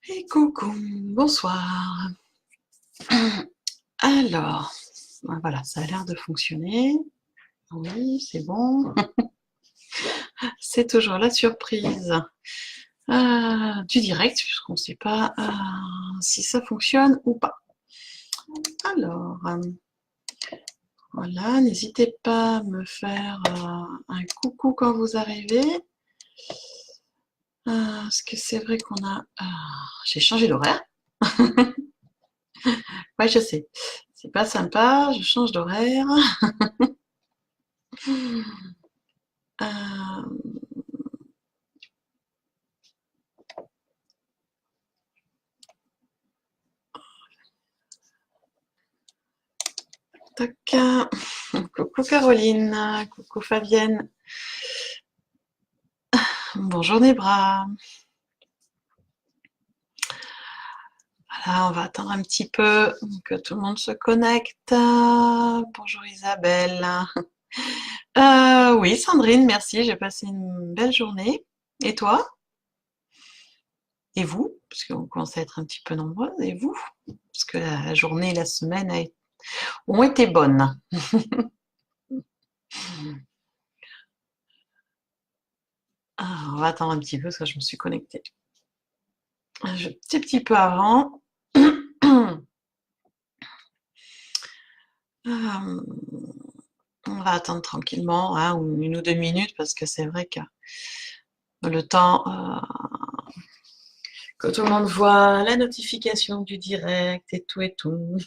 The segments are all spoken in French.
Et coucou, bonsoir. Alors, voilà, ça a l'air de fonctionner. Oui, c'est bon. C'est toujours la surprise du direct, puisqu'on ne sait pas si ça fonctionne ou pas. Alors, voilà, n'hésitez pas à me faire un coucou quand vous arrivez. Parce que c'est vrai qu'on a... j'ai changé d'horaire. Ouais, je sais. C'est pas sympa, je change d'horaire. Euh, Tac. Coucou Caroline, coucou Fabienne. Bonjour Nebra. Voilà, on va attendre un petit peu que tout le monde se connecte. Bonjour Isabelle. Oui, Sandrine, merci. J'ai passé une belle journée. Et toi? Et vous? Parce qu'on commence à être un petit peu nombreux. Et vous? Parce que la journée et la semaine ont été bonnes. On va attendre un petit peu parce que je me suis connectée un petit peu avant. Euh, on va attendre tranquillement, hein, ou 1 ou 2 minutes, parce que c'est vrai que le temps que tout le monde voit la notification du direct et tout et tout.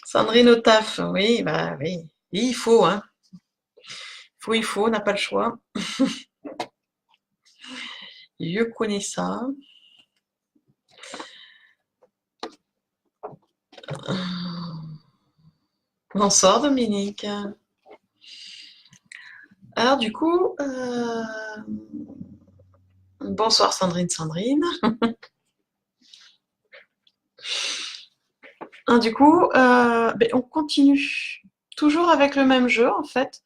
Sandrine au taf, oui, bah oui. Et il faut, hein. Il faut, on n'a pas le choix. Je connais ça. Bonsoir Dominique. Alors du coup, bonsoir Sandrine. Du coup, ben, on continue toujours avec le même jeu en fait.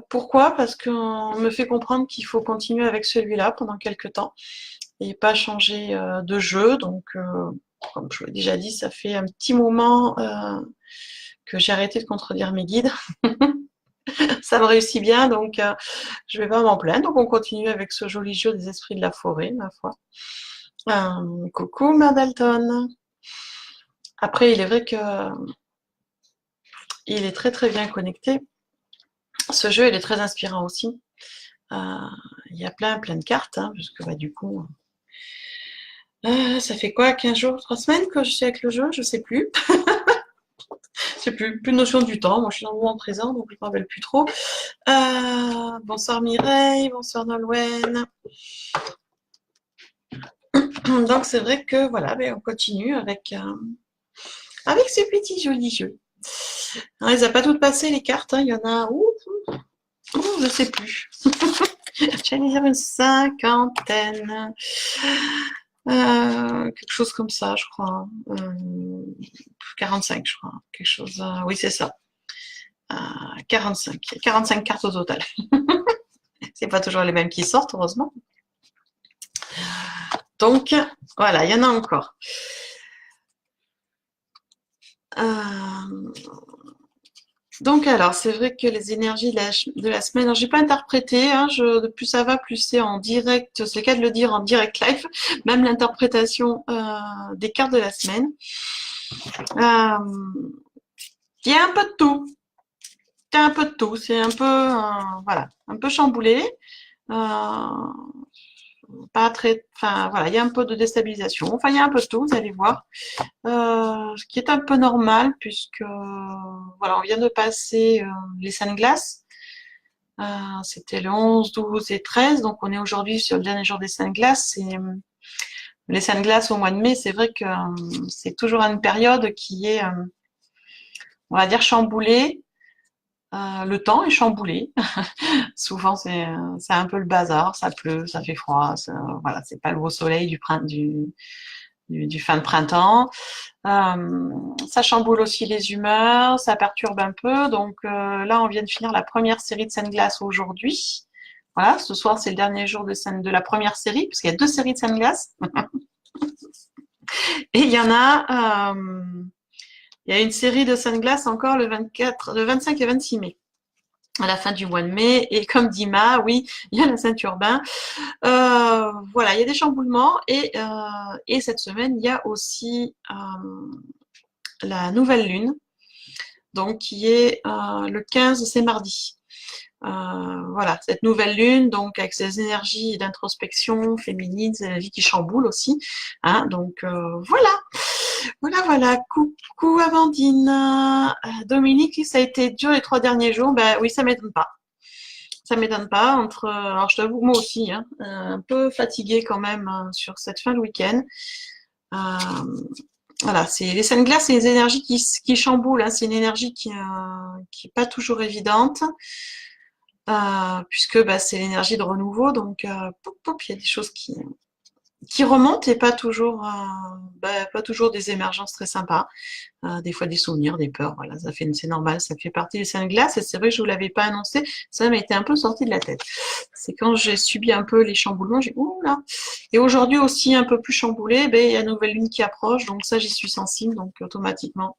Pourquoi? Parce qu'on me fait comprendre qu'il faut continuer avec celui-là pendant quelques temps et pas changer de jeu. Donc, comme je vous l'ai déjà dit, ça fait un petit moment que j'ai arrêté de contredire mes guides. Ça me réussit bien, donc je vais pas m'en plaindre. Donc, on continue avec ce joli jeu des esprits de la forêt, ma foi. Coucou, Mère Dalton. Après, il est vrai que il est très très bien connecté. Ce jeu, il est très inspirant aussi. Euh, il y a plein de cartes, hein, puisque bah, du coup, ça fait quoi, 15 jours, 3 semaines que je suis avec le jeu, je sais plus. J'ai plus de notion du temps. Moi, je suis dans le moment présent, donc je ne me rappelle plus trop. Bonsoir Mireille, bonsoir Nolwenn. Donc c'est vrai que voilà, ben, on continue avec ce petit joli jeu. Alors, il les a pas toutes passées les cartes, hein. Il y en a, je ne sais plus. J'allais dire une cinquantaine. Quelque chose comme ça, je crois. 45, je crois. Quelque chose. Oui, c'est ça. 45. 45 cartes au total. C'est pas toujours les mêmes qui sortent, heureusement. Donc, voilà, il y en a encore. Donc, alors, c'est vrai que les énergies de la semaine, alors j'ai pas interprété, hein, plus ça va, plus c'est en direct, c'est le cas de le dire en direct live, même l'interprétation des cartes de la semaine. Il y a un peu de tout. Il y a un peu de tout. C'est un peu, voilà, un peu chamboulé. Euh, Pas très, enfin voilà, il y a un peu de déstabilisation. Enfin, il y a un peu de tout, vous allez voir. Ce qui est un peu normal puisque voilà, on vient de passer les Saintes Glaces. C'était le 11, 12 et 13, donc on est aujourd'hui sur le dernier jour des Saintes Glaces. Et, les Saintes Glaces au mois de mai, c'est vrai que c'est toujours une période qui est, on va dire, chamboulée. Le temps est chamboulé. Souvent, c'est un peu le bazar. Ça pleut, ça fait froid. Voilà, c'est pas le beau soleil du fin de printemps. Ça chamboule aussi les humeurs, ça perturbe un peu. Donc là, on vient de finir la première série de Sainte Glace aujourd'hui. Voilà, ce soir, c'est le dernier jour de la première série, parce qu'il y a 2 séries de scène glace. Et il y a une série de scène glace encore le 25 et 26 mai, à la fin du mois de mai. Et comme dit Ma, oui, il y a la Saint-Urbain. Voilà, il y a des chamboulements. Et cette semaine, il y a aussi la nouvelle lune, donc qui est le 15, c'est mardi. Voilà, cette nouvelle lune, donc avec ses énergies d'introspection féminine, ses énergies qui chamboulent aussi. Hein, donc voilà, voilà. Coucou Amandine. Dominique, ça a été dur les 3 derniers jours. Ben oui, ça m'étonne pas. Ça m'étonne pas. Alors je t'avoue, moi aussi, hein, un peu fatiguée quand même sur cette fin de week-end. Euh, voilà, c'est les scènes glaces, c'est les énergies qui chamboulent. Hein, c'est une énergie qui est pas toujours évidente. Puisque bah, c'est l'énergie de renouveau, donc il y a des choses qui remontent et pas toujours des émergences très sympas. Des fois des souvenirs, des peurs, voilà, c'est normal, ça fait partie des scènes glaces et c'est vrai que je vous l'avais pas annoncé, ça m'a été un peu sorti de la tête. C'est quand j'ai subi un peu les chamboulements, j'ai ouh là. Et aujourd'hui aussi un peu plus chamboulé, ben il y a une nouvelle lune qui approche, donc ça j'y suis sensible, donc automatiquement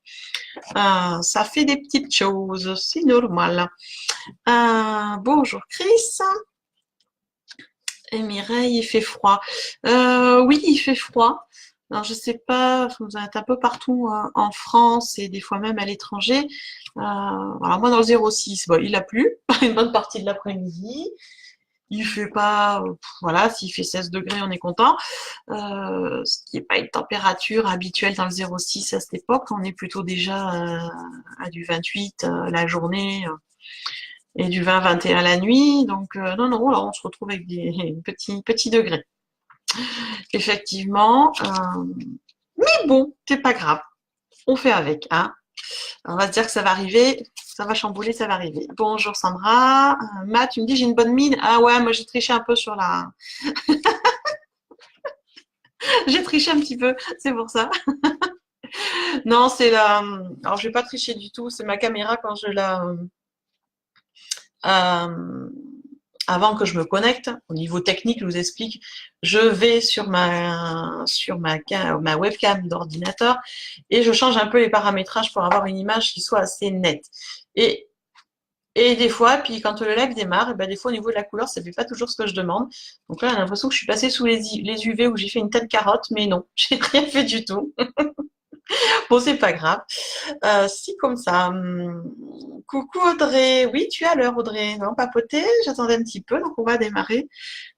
ça fait des petites choses, c'est normal. Bonjour Chris. Et Mireille, il fait froid. Oui, il fait froid. Alors, je sais pas, vous êtes un peu partout en France et des fois même à l'étranger. Alors, moi, dans le 06, bon, il a plu une bonne partie de l'après-midi. Il fait pas, voilà, s'il fait 16 degrés, on est content. Ce qui n'est pas une température habituelle dans le 06 à cette époque. On est plutôt déjà à du 28 la journée. Et du 20-21 la nuit. Donc, non, là, on se retrouve avec des petits degrés. Effectivement. Mais bon, c'est pas grave. On fait avec. Hein. On va se dire que ça va arriver. Ça va chambouler, ça va arriver. Bonjour Sandra. Matt, tu me dis j'ai une bonne mine. Ah ouais, moi j'ai triché un peu sur la... j'ai triché un petit peu, c'est pour ça. Non, c'est la... Alors, je vais pas tricher du tout. C'est ma caméra quand je la... avant que je me connecte, au niveau technique, je vous explique, je vais sur ma webcam d'ordinateur et je change un peu les paramétrages pour avoir une image qui soit assez nette. Et des fois, puis quand le live démarre, et ben des fois au niveau de la couleur, ça ne fait pas toujours ce que je demande. Donc là, j'ai l'impression que je suis passée sous les UV où j'ai fait une tête carotte, mais non, j'ai rien fait du tout. Bon, c'est pas grave. Si comme ça. Coucou Audrey. Oui, tu es à l'heure Audrey. Non, papoter, j'attendais un petit peu, donc on va démarrer.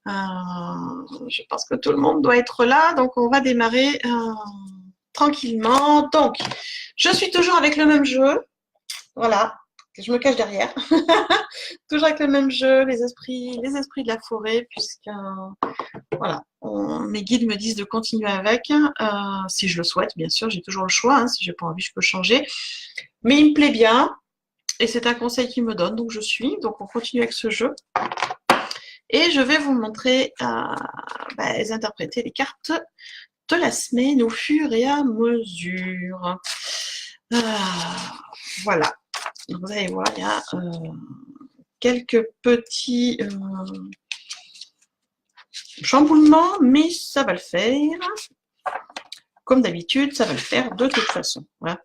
Je pense que tout le monde doit être là, donc on va démarrer tranquillement. Donc, je suis toujours avec le même jeu. Voilà, je me cache derrière. Toujours avec le même jeu, les esprits de la forêt, puisque voilà, mes guides me disent de continuer avec, si je le souhaite, bien sûr, j'ai toujours le choix, hein, si j'ai pas envie, je peux changer. Mais il me plaît bien, et c'est un conseil qu'ils me donnent, donc je suis. Donc on continue avec ce jeu. Et je vais vous montrer, les interpréter les cartes de la semaine au fur et à mesure. Voilà. Vous allez voir, il y a quelques petits chamboulements, mais ça va le faire. Comme d'habitude, ça va le faire de toute façon. Voilà.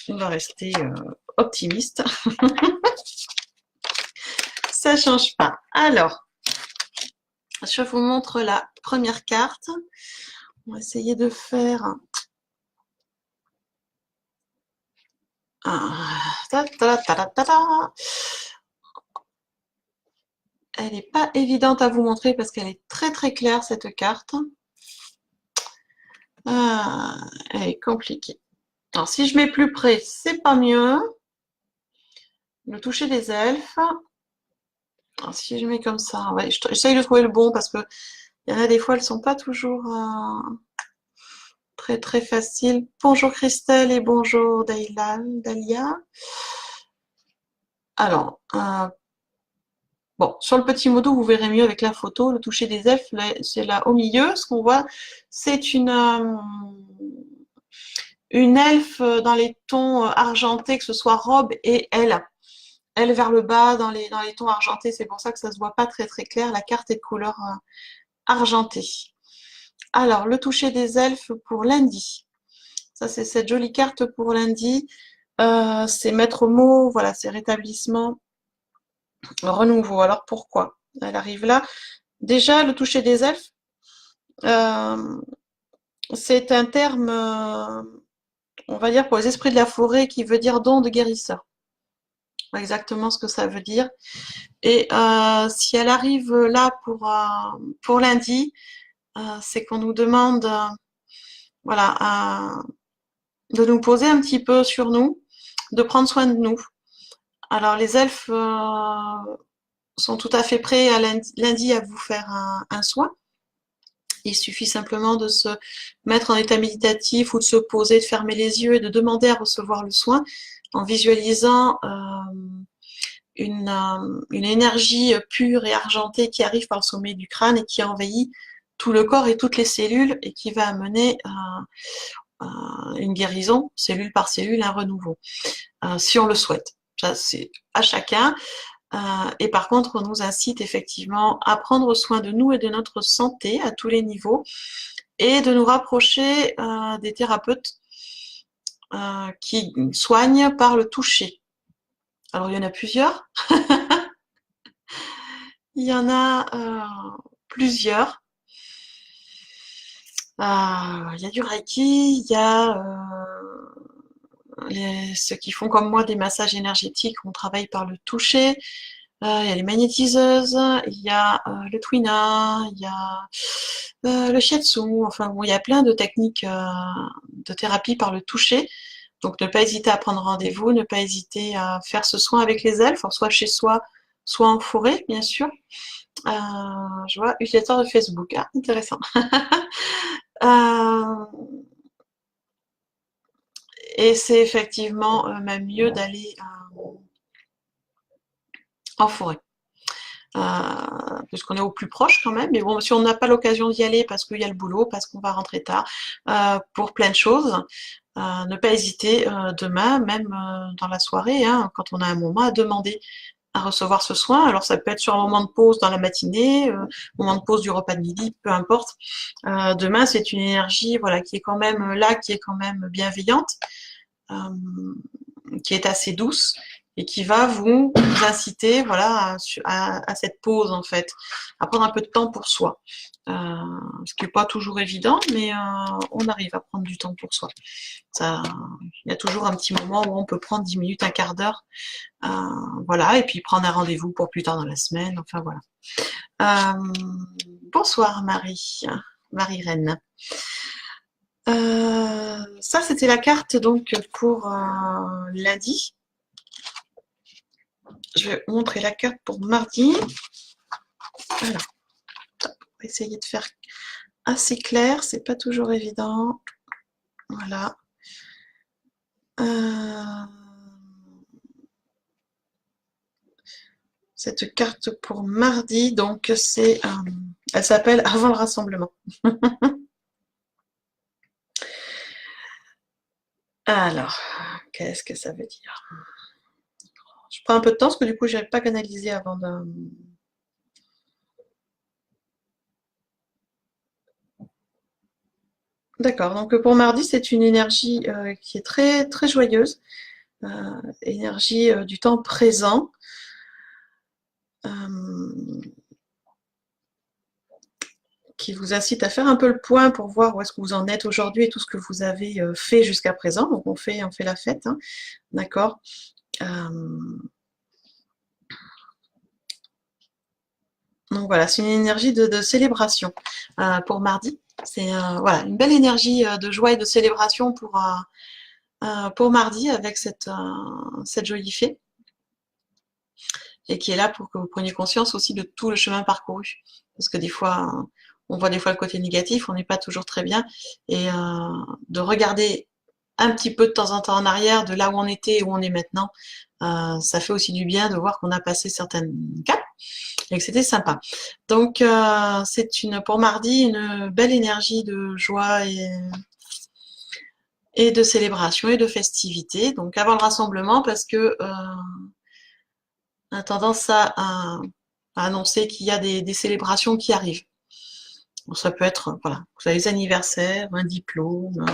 On va rester optimiste. Ça ne change pas. Alors, je vous montre la première carte. On va essayer de faire... Elle n'est pas évidente à vous montrer parce qu'elle est très très claire cette carte. Elle est compliquée. Alors si je mets plus près, c'est pas mieux. Le toucher des elfes. Alors, si je mets comme ça, ouais, j'essaye de trouver le bon parce que il y en a des fois, elles sont pas toujours très très faciles. Bonjour Christelle et bonjour Dalia. Alors, bon, sur le petit modo, vous verrez mieux avec la photo. Le toucher des elfes, c'est là au milieu. Ce qu'on voit, c'est une elfe dans les tons argentés, que ce soit robe et aile. elle vers le bas dans les tons argentés. C'est pour ça que ça se voit pas très très clair. La carte est de couleur argentée. Alors, le toucher des elfes pour lundi. Ça, c'est cette jolie carte pour lundi. C'est maître mot, voilà, c'est rétablissement, renouveau. Alors, pourquoi elle arrive là? Déjà, le toucher des elfes, c'est un terme, on va dire, pour les esprits de la forêt qui veut dire don de guérisseur. Exactement ce que ça veut dire. Et si elle arrive là pour lundi, c'est qu'on nous demande voilà, de nous poser un petit peu sur nous, de prendre soin de nous. Alors les elfes sont tout à fait prêts à lundi à vous faire un soin. Il suffit simplement de se mettre en état méditatif ou de se poser, de fermer les yeux et de demander à recevoir le soin en visualisant une énergie pure et argentée qui arrive par le sommet du crâne et qui envahit tout le corps et toutes les cellules et qui va amener une guérison, cellule par cellule, un renouveau, si on le souhaite. Ça, c'est à chacun. Et par contre, on nous incite effectivement à prendre soin de nous et de notre santé à tous les niveaux et de nous rapprocher des thérapeutes qui soignent par le toucher. Alors, il y en a plusieurs. Il y en a plusieurs. Il y a du Reiki, il y a ceux qui font comme moi des massages énergétiques, on travaille par le toucher. Il y a les magnétiseuses, il y a le Twina, il y a le Shiatsu. Enfin bon, il y a plein de techniques de thérapie par le toucher. Donc ne pas hésiter à prendre rendez-vous, ne pas hésiter à faire ce soin avec les elfes, soit chez soi, soit en forêt, bien sûr. Je vois, utilisateur de Facebook. Ah, intéressant. Et c'est effectivement même mieux d'aller en forêt. Puisqu'on est au plus proche quand même, mais bon, si on n'a pas l'occasion d'y aller parce qu'il y a le boulot, parce qu'on va rentrer tard, pour plein de choses, ne pas hésiter demain, même dans la soirée, hein, quand on a un moment, à demander à recevoir ce soin. Alors ça peut être sur un moment de pause dans la matinée, moment de pause du repas de midi, peu importe. Demain, c'est une énergie voilà, qui est quand même là, qui est quand même bienveillante, qui est assez douce et qui va vous inciter voilà, à cette pause en fait, à prendre un peu de temps pour soi. Ce qui n'est pas toujours évident, mais on arrive à prendre du temps pour soi. Ça, il y a toujours un petit moment où on peut prendre 10 minutes, un quart d'heure, voilà, et puis prendre un rendez-vous pour plus tard dans la semaine, enfin voilà. Bonsoir Marie, Marie-Reine. Ça, c'était la carte donc pour lundi. Je vais vous montrer la carte pour mardi. Voilà. On va essayer de faire assez clair, c'est pas toujours évident. Voilà. Cette carte pour mardi, donc c'est, elle s'appelle Avant le rassemblement. Alors, qu'est-ce que ça veut dire? Je prends un peu de temps parce que du coup, je n'avais pas canalisé avant de. D'accord, donc pour mardi, c'est une énergie qui est très, très joyeuse, énergie du temps présent. Qui vous incite à faire un peu le point pour voir où est-ce que vous en êtes aujourd'hui et tout ce que vous avez fait jusqu'à présent. Donc on fait la fête, hein, d'accord. Donc voilà, c'est une énergie de célébration pour mardi. C'est voilà, une belle énergie de joie et de célébration pour mardi avec cette jolie fée. Et qui est là pour que vous preniez conscience aussi de tout le chemin parcouru. Parce que des fois, on voit des fois le côté négatif, on n'est pas toujours très bien. Et de regarder un petit peu de temps en temps en arrière de là où on était et où on est maintenant, ça fait aussi du bien de voir qu'on a passé certaines capes et que c'était sympa. Donc, c'est pour mardi une belle énergie de joie et de célébration et de festivité. Donc, avant le rassemblement, parce que a tendance à annoncer qu'il y a des célébrations qui arrivent. Bon, ça peut être, voilà, vous avez des anniversaires, un diplôme,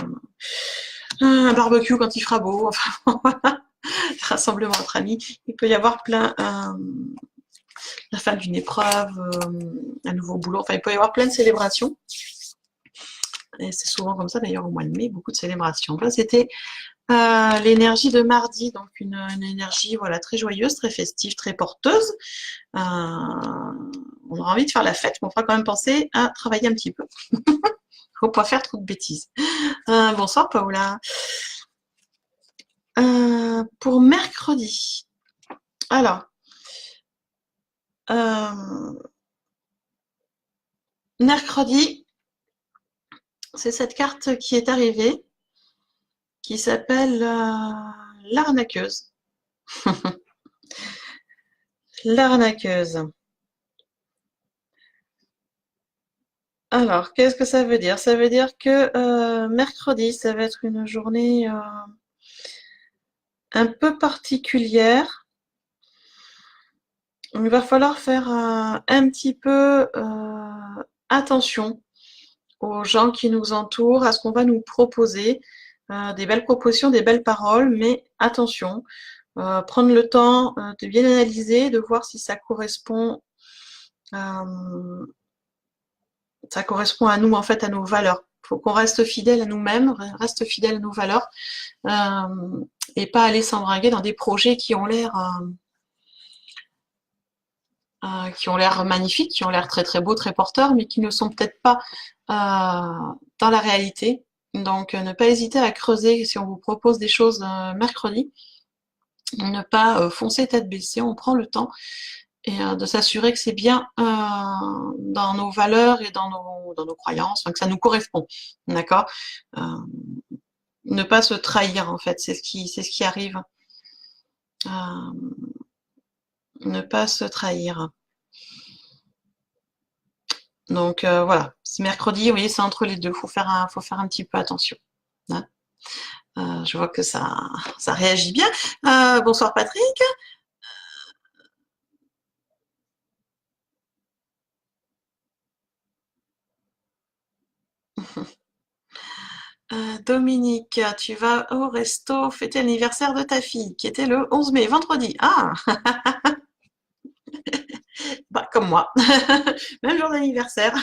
un barbecue quand il fera beau, enfin, voilà, rassemblement entre amis. Il peut y avoir plein, la fin d'une épreuve, un nouveau boulot, enfin, il peut y avoir plein de célébrations. Et c'est souvent comme ça, d'ailleurs, au mois de mai, beaucoup de célébrations. Là, c'était l'énergie de mardi, donc une énergie voilà, très joyeuse, très festive, très porteuse. On aura envie de faire la fête, mais on fera quand même penser à travailler un petit peu. Faut pas faire trop de bêtises. Bonsoir Paola. Pour mercredi. Alors, mercredi, c'est cette carte qui est arrivée, qui s'appelle l'arnaqueuse. L'arnaqueuse. Alors, qu'est-ce que ça veut dire? Ça veut dire que mercredi, ça va être une journée un peu particulière. Il va falloir faire un petit peu attention aux gens qui nous entourent, à ce qu'on va nous proposer, des belles propositions, des belles paroles, mais attention, prendre le temps de bien analyser, de voir si ça correspond à nous, en fait, à nos valeurs. Il faut qu'on reste fidèle à nous-mêmes, reste fidèle à nos valeurs, et pas aller s'embringuer dans des projets qui ont l'air magnifiques, qui ont l'air très très beaux, très porteurs, mais qui ne sont peut-être pas dans la réalité. Donc, ne pas hésiter à creuser si on vous propose des choses mercredi. Ne pas foncer tête baissée, on prend le temps et de s'assurer que c'est bien dans nos valeurs et dans nos croyances, enfin, que ça nous correspond. D'accord. Ne pas se trahir, en fait, c'est ce qui arrive. Ne pas se trahir. Donc voilà, c'est mercredi, vous voyez, c'est entre les deux. Faut faire un petit peu attention. Hein. Je vois que ça réagit bien. Bonsoir Patrick. Dominique, tu vas au resto fêter l'anniversaire de ta fille, qui était le 11 mai, vendredi. Ah, bah, comme moi. Même jour d'anniversaire.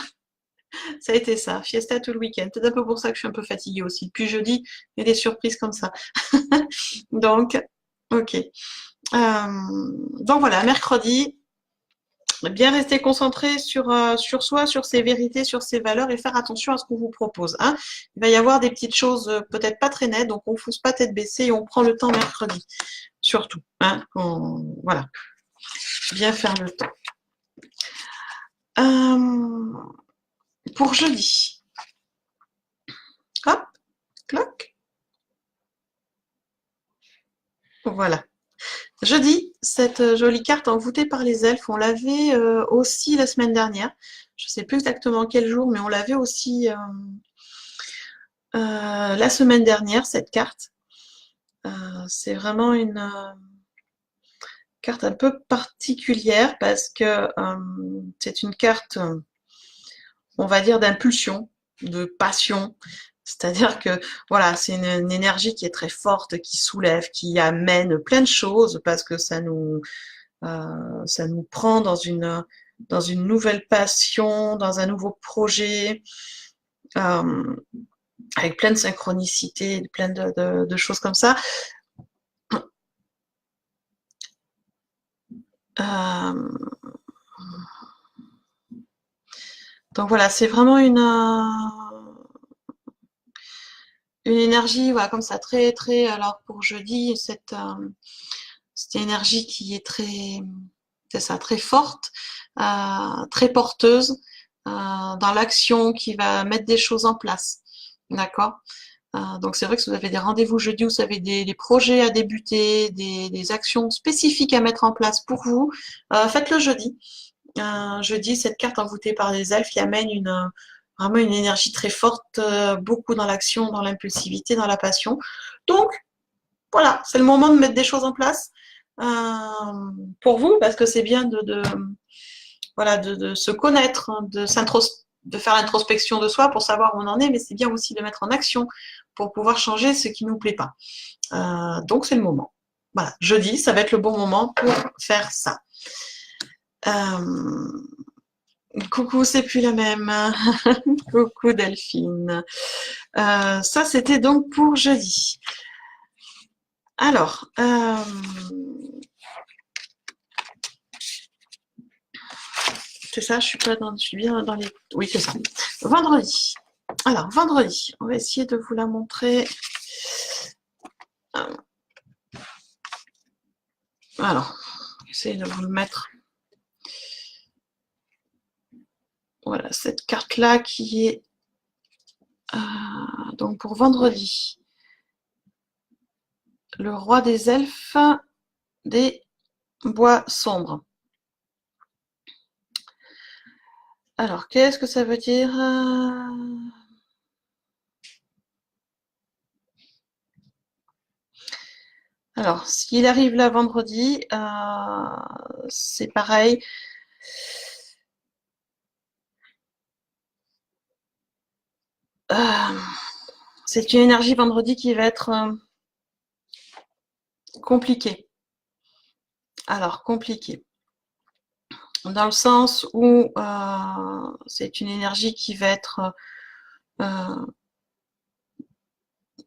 Ça a été ça, fiesta tout le week-end. C'est un peu pour ça que je suis un peu fatiguée aussi. Depuis jeudi, il y a des surprises comme ça. Donc, ok. Donc voilà, mercredi, bien rester concentré sur soi, sur ses vérités, sur ses valeurs et faire attention à ce qu'on vous propose. Hein. Il va y avoir des petites choses peut-être pas très nettes, donc on ne fonce pas tête baissée et on prend le temps mercredi, surtout. Hein. Voilà, bien faire le temps. Pour jeudi, hop, cloc. Voilà. Jeudi, cette jolie carte envoûtée par les elfes, on l'avait aussi la semaine dernière. Je ne sais plus exactement quel jour, mais on l'avait aussi la semaine dernière, cette carte. C'est vraiment une carte un peu particulière parce que c'est une carte, on va dire, d'impulsion, de passion. C'est-à-dire que voilà, c'est une énergie qui est très forte, qui soulève, qui amène plein de choses parce que ça nous prend dans une nouvelle passion, dans un nouveau projet, avec plein de synchronicité, plein de choses comme ça. Donc voilà, c'est vraiment une énergie, voilà, comme ça, très, très, alors pour jeudi, cette énergie qui est c'est ça, très forte, très porteuse, dans l'action, qui va mettre des choses en place. D'accord? Donc c'est vrai que si vous avez des rendez-vous jeudi, vous avez des projets à débuter, des actions spécifiques à mettre en place pour vous, faites-le jeudi. Jeudi, cette carte envoûtée par les elfes qui amène vraiment une énergie très forte, beaucoup dans l'action, dans l'impulsivité, dans la passion. Donc, voilà, c'est le moment de mettre des choses en place. pour vous, parce que c'est bien voilà, de se connaître, hein, de faire l'introspection de soi pour savoir où on en est, mais c'est bien aussi de mettre en action pour pouvoir changer ce qui ne nous plaît pas. Donc c'est le moment. Voilà, jeudi, ça va être le bon moment pour faire ça. Coucou, c'est plus la même. Coucou Delphine. Ça, c'était donc pour jeudi. Alors, c'est ça, je suis bien dans les... Oui, c'est ça. Vendredi. Alors, vendredi, on va essayer de vous la montrer. Alors, j'essaie de vous le mettre. Voilà, cette carte-là qui est donc pour vendredi. Le roi des elfes des bois sombres. Alors, qu'est-ce que ça veut dire? Alors, s'il arrive là vendredi, c'est pareil. C'est une énergie vendredi qui va être compliquée. Alors, compliquée. Dans le sens où c'est une énergie qui va être, on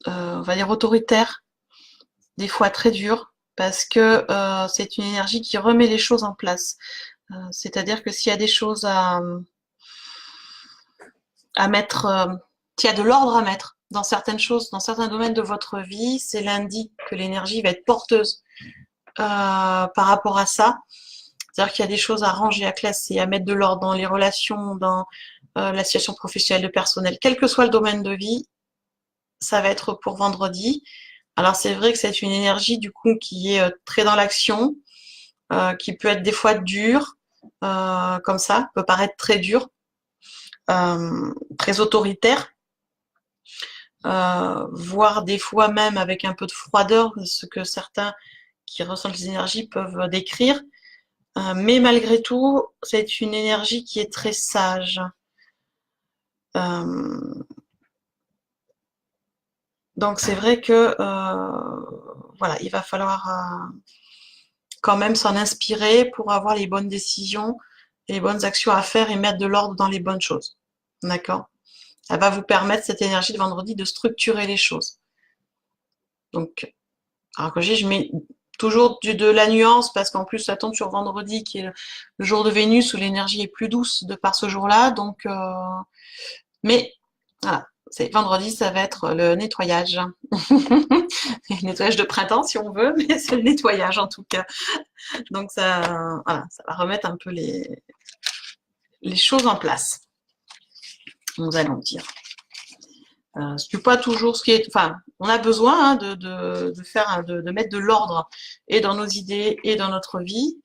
va dire, autoritaire, des fois très dure, parce que c'est une énergie qui remet les choses en place. C'est-à-dire que s'il y a des choses à mettre, s'il y a de l'ordre à mettre dans certaines choses, dans certains domaines de votre vie, c'est lundi que l'énergie va être porteuse par rapport à ça. C'est-à-dire qu'il y a des choses à ranger, à classer, à mettre de l'ordre dans les relations, dans la situation professionnelle, personnelle, quel que soit le domaine de vie, ça va être pour vendredi. Alors c'est vrai que c'est une énergie du coup qui est très dans l'action, qui peut être des fois dure, comme ça, peut paraître très dur, très autoritaire, voire des fois même avec un peu de froideur, ce que certains qui ressentent les énergies peuvent décrire. Mais malgré tout, c'est une énergie qui est très sage. Donc c'est vrai que voilà, il va falloir quand même s'en inspirer pour avoir les bonnes décisions, les bonnes actions à faire et mettre de l'ordre dans les bonnes choses. D'accord? Ça va vous permettre, cette énergie de vendredi, de structurer les choses. Donc, alors que je mets toujours de la nuance parce qu'en plus ça tombe sur vendredi qui est le jour de Vénus où l'énergie est plus douce de par ce jour-là. Donc, mais voilà, c'est vendredi, ça va être le nettoyage. Le nettoyage de printemps si on veut, mais c'est le nettoyage en tout cas. Donc ça, voilà, ça va remettre un peu les choses en place. Nous allons dire. C'est pas toujours ce qui est. Enfin, on a besoin hein, de mettre de l'ordre et dans nos idées et dans notre vie.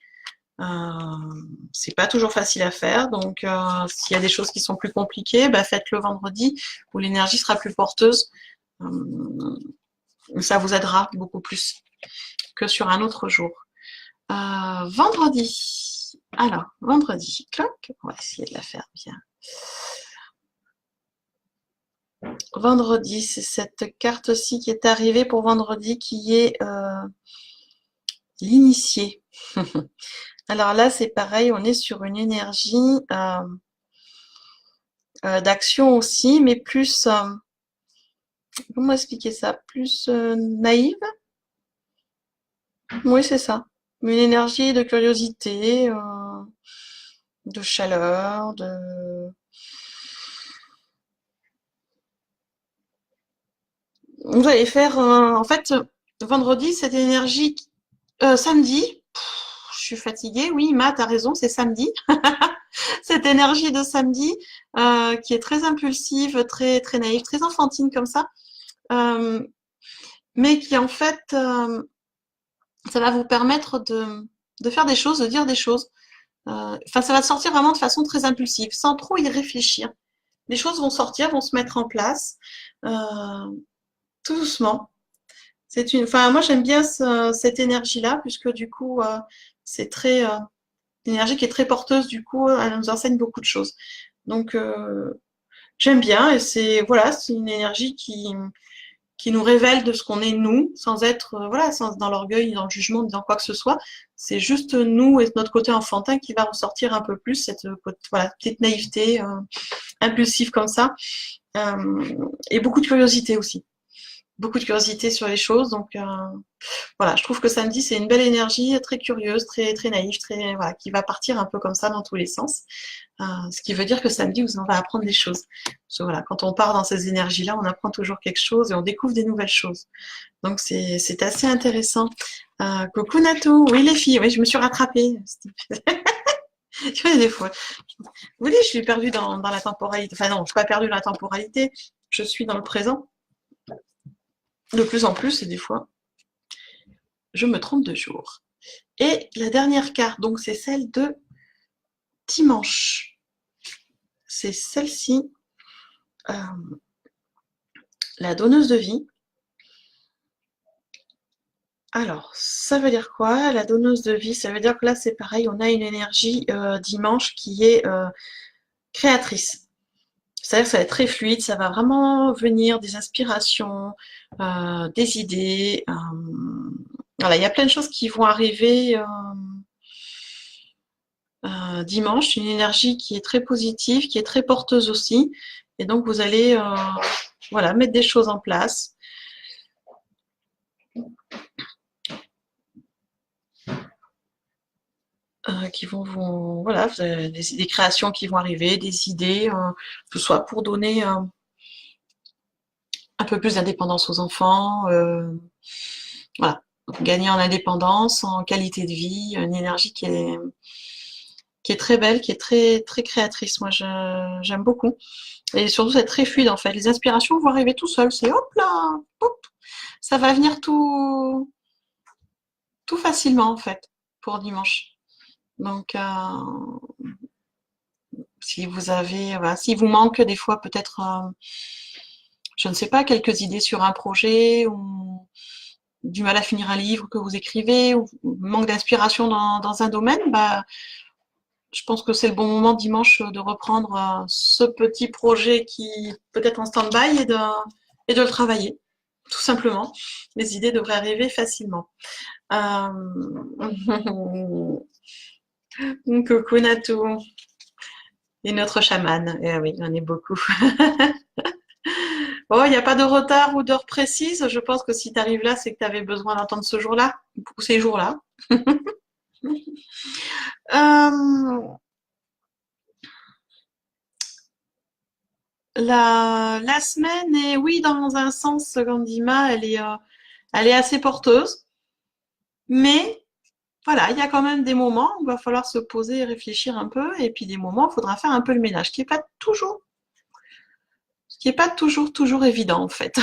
C'est pas toujours facile à faire, donc s'il y a des choses qui sont plus compliquées, bah, faites-le vendredi où l'énergie sera plus porteuse. Ça vous aidera beaucoup plus que sur un autre jour. Vendredi. Alors, vendredi, cloc. On va essayer de la faire bien. Vendredi, c'est cette carte-ci qui est arrivée pour vendredi, qui est l'initié. Alors là, c'est pareil, on est sur une énergie d'action aussi, mais plus, comment expliquer ça? Plus naïve? Oui, c'est ça. Une énergie de curiosité, de chaleur, Vous allez faire, en fait, vendredi, cette énergie, samedi, je suis fatiguée, oui, Ma, t'as raison, c'est samedi. Cette énergie de samedi, qui est très impulsive, très, très naïve, très enfantine comme ça, mais qui en fait, ça va vous permettre de faire des choses, de dire des choses. Enfin, ça va sortir vraiment de façon très impulsive, sans trop y réfléchir. Les choses vont sortir, vont se mettre en place, tout doucement. Enfin, moi j'aime bien cette énergie-là, puisque du coup, c'est très, une énergie qui est très porteuse, du coup, elle nous enseigne beaucoup de choses. Donc, j'aime bien, et voilà, c'est une énergie qui nous révèle de ce qu'on est nous, sans être, voilà, sans dans l'orgueil, ni dans le jugement, ni dans quoi que ce soit. C'est juste nous et notre côté enfantin qui va ressortir un peu plus, cette, voilà, petite naïveté, impulsive comme ça, et beaucoup de curiosité aussi. Beaucoup de curiosité sur les choses, donc voilà, je trouve que samedi, c'est une belle énergie, très curieuse, très, très naïve, très, voilà, qui va partir un peu comme ça dans tous les sens. Ce qui veut dire que samedi, on va apprendre des choses. Parce que, voilà, quand on part dans ces énergies-là, on apprend toujours quelque chose et on découvre des nouvelles choses. Donc, c'est assez intéressant. Coucou Natou, oui les filles, oui, je me suis rattrapée. Tu vois, des fois, vous voyez, je suis perdue dans la temporalité. Enfin non, je suis pas perdue dans la temporalité, je suis dans le présent de plus en plus et des fois, je me trompe de jour. Et la dernière carte, donc c'est celle de dimanche. C'est celle-ci, la donneuse de vie. Alors, ça veut dire quoi, la donneuse de vie? Ça veut dire que là, c'est pareil, on a une énergie dimanche qui est créatrice. C'est-à-dire que ça va être très fluide, ça va vraiment venir des inspirations, des idées. Voilà, il y a plein de choses qui vont arriver dimanche, une énergie qui est très positive, qui est très porteuse aussi. Et donc, vous allez voilà, mettre des choses en place. Qui vont vous, voilà, vous avez des créations qui vont arriver, des idées, que ce soit pour donner un peu plus d'indépendance aux enfants, voilà, gagner en indépendance, en qualité de vie, une énergie qui est très belle, qui est très, très créatrice. Moi, j'aime beaucoup. Et surtout, c'est très fluide, en fait. Les inspirations vont arriver tout seules. C'est hop là, hop, ça va venir tout facilement, en fait, pour dimanche. Donc, si vous avez, voilà, s'il vous manque des fois peut-être, je ne sais pas, quelques idées sur un projet ou du mal à finir un livre que vous écrivez ou manque d'inspiration dans un domaine, bah, je pense que c'est le bon moment dimanche de reprendre ce petit projet qui peut-être en stand-by et de le travailler, tout simplement. Les idées devraient arriver facilement. Coucou Natou et notre chamane. Eh oui, il y en a beaucoup. Oh, il n'y a pas de retard ou d'heure précise. Je pense que si tu arrives là, c'est que tu avais besoin d'entendre ce jour-là ou ces jours-là. La semaine est, oui, dans un sens, Gandhima, elle est assez porteuse. Mais voilà, il y a quand même des moments où il va falloir se poser et réfléchir un peu. Et puis des moments où il faudra faire un peu le ménage, qui est pas toujours évident en fait.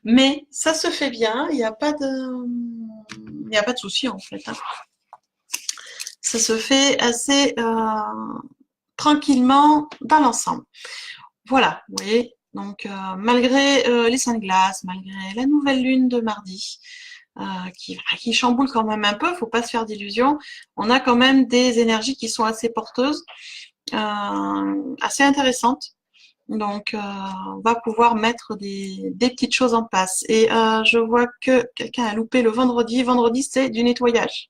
Mais ça se fait bien, il n'y a pas de souci en fait, hein. Ça se fait assez tranquillement dans l'ensemble. Voilà, vous voyez, donc malgré les seins de glace, malgré la nouvelle lune de mardi, qui chamboule quand même un peu, faut pas se faire d'illusions, on a quand même des énergies qui sont assez porteuses, assez intéressantes. Donc, on va pouvoir mettre des petites choses en place. Et je vois que quelqu'un a loupé le vendredi. Vendredi, c'est du nettoyage.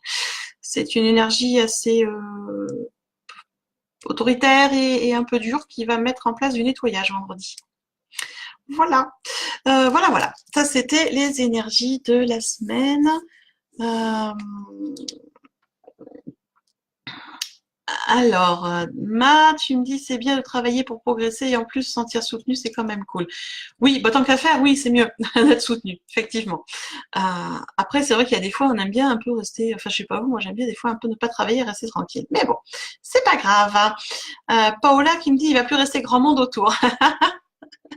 C'est une énergie assez autoritaire et un peu dure qui va mettre en place du nettoyage vendredi. Voilà. Voilà. Ça, c'était les énergies de la semaine. Alors, tu me dis c'est bien de travailler pour progresser et en plus se sentir soutenu, c'est quand même cool. Oui, bah, tant qu'à faire, oui, c'est mieux d'être soutenu, effectivement. Après, c'est vrai qu'il y a des fois, on aime bien un peu rester, enfin, je sais pas vous, moi j'aime bien des fois un peu ne pas travailler et rester tranquille. Mais bon, c'est pas grave. Paola qui me dit il va plus rester grand monde autour.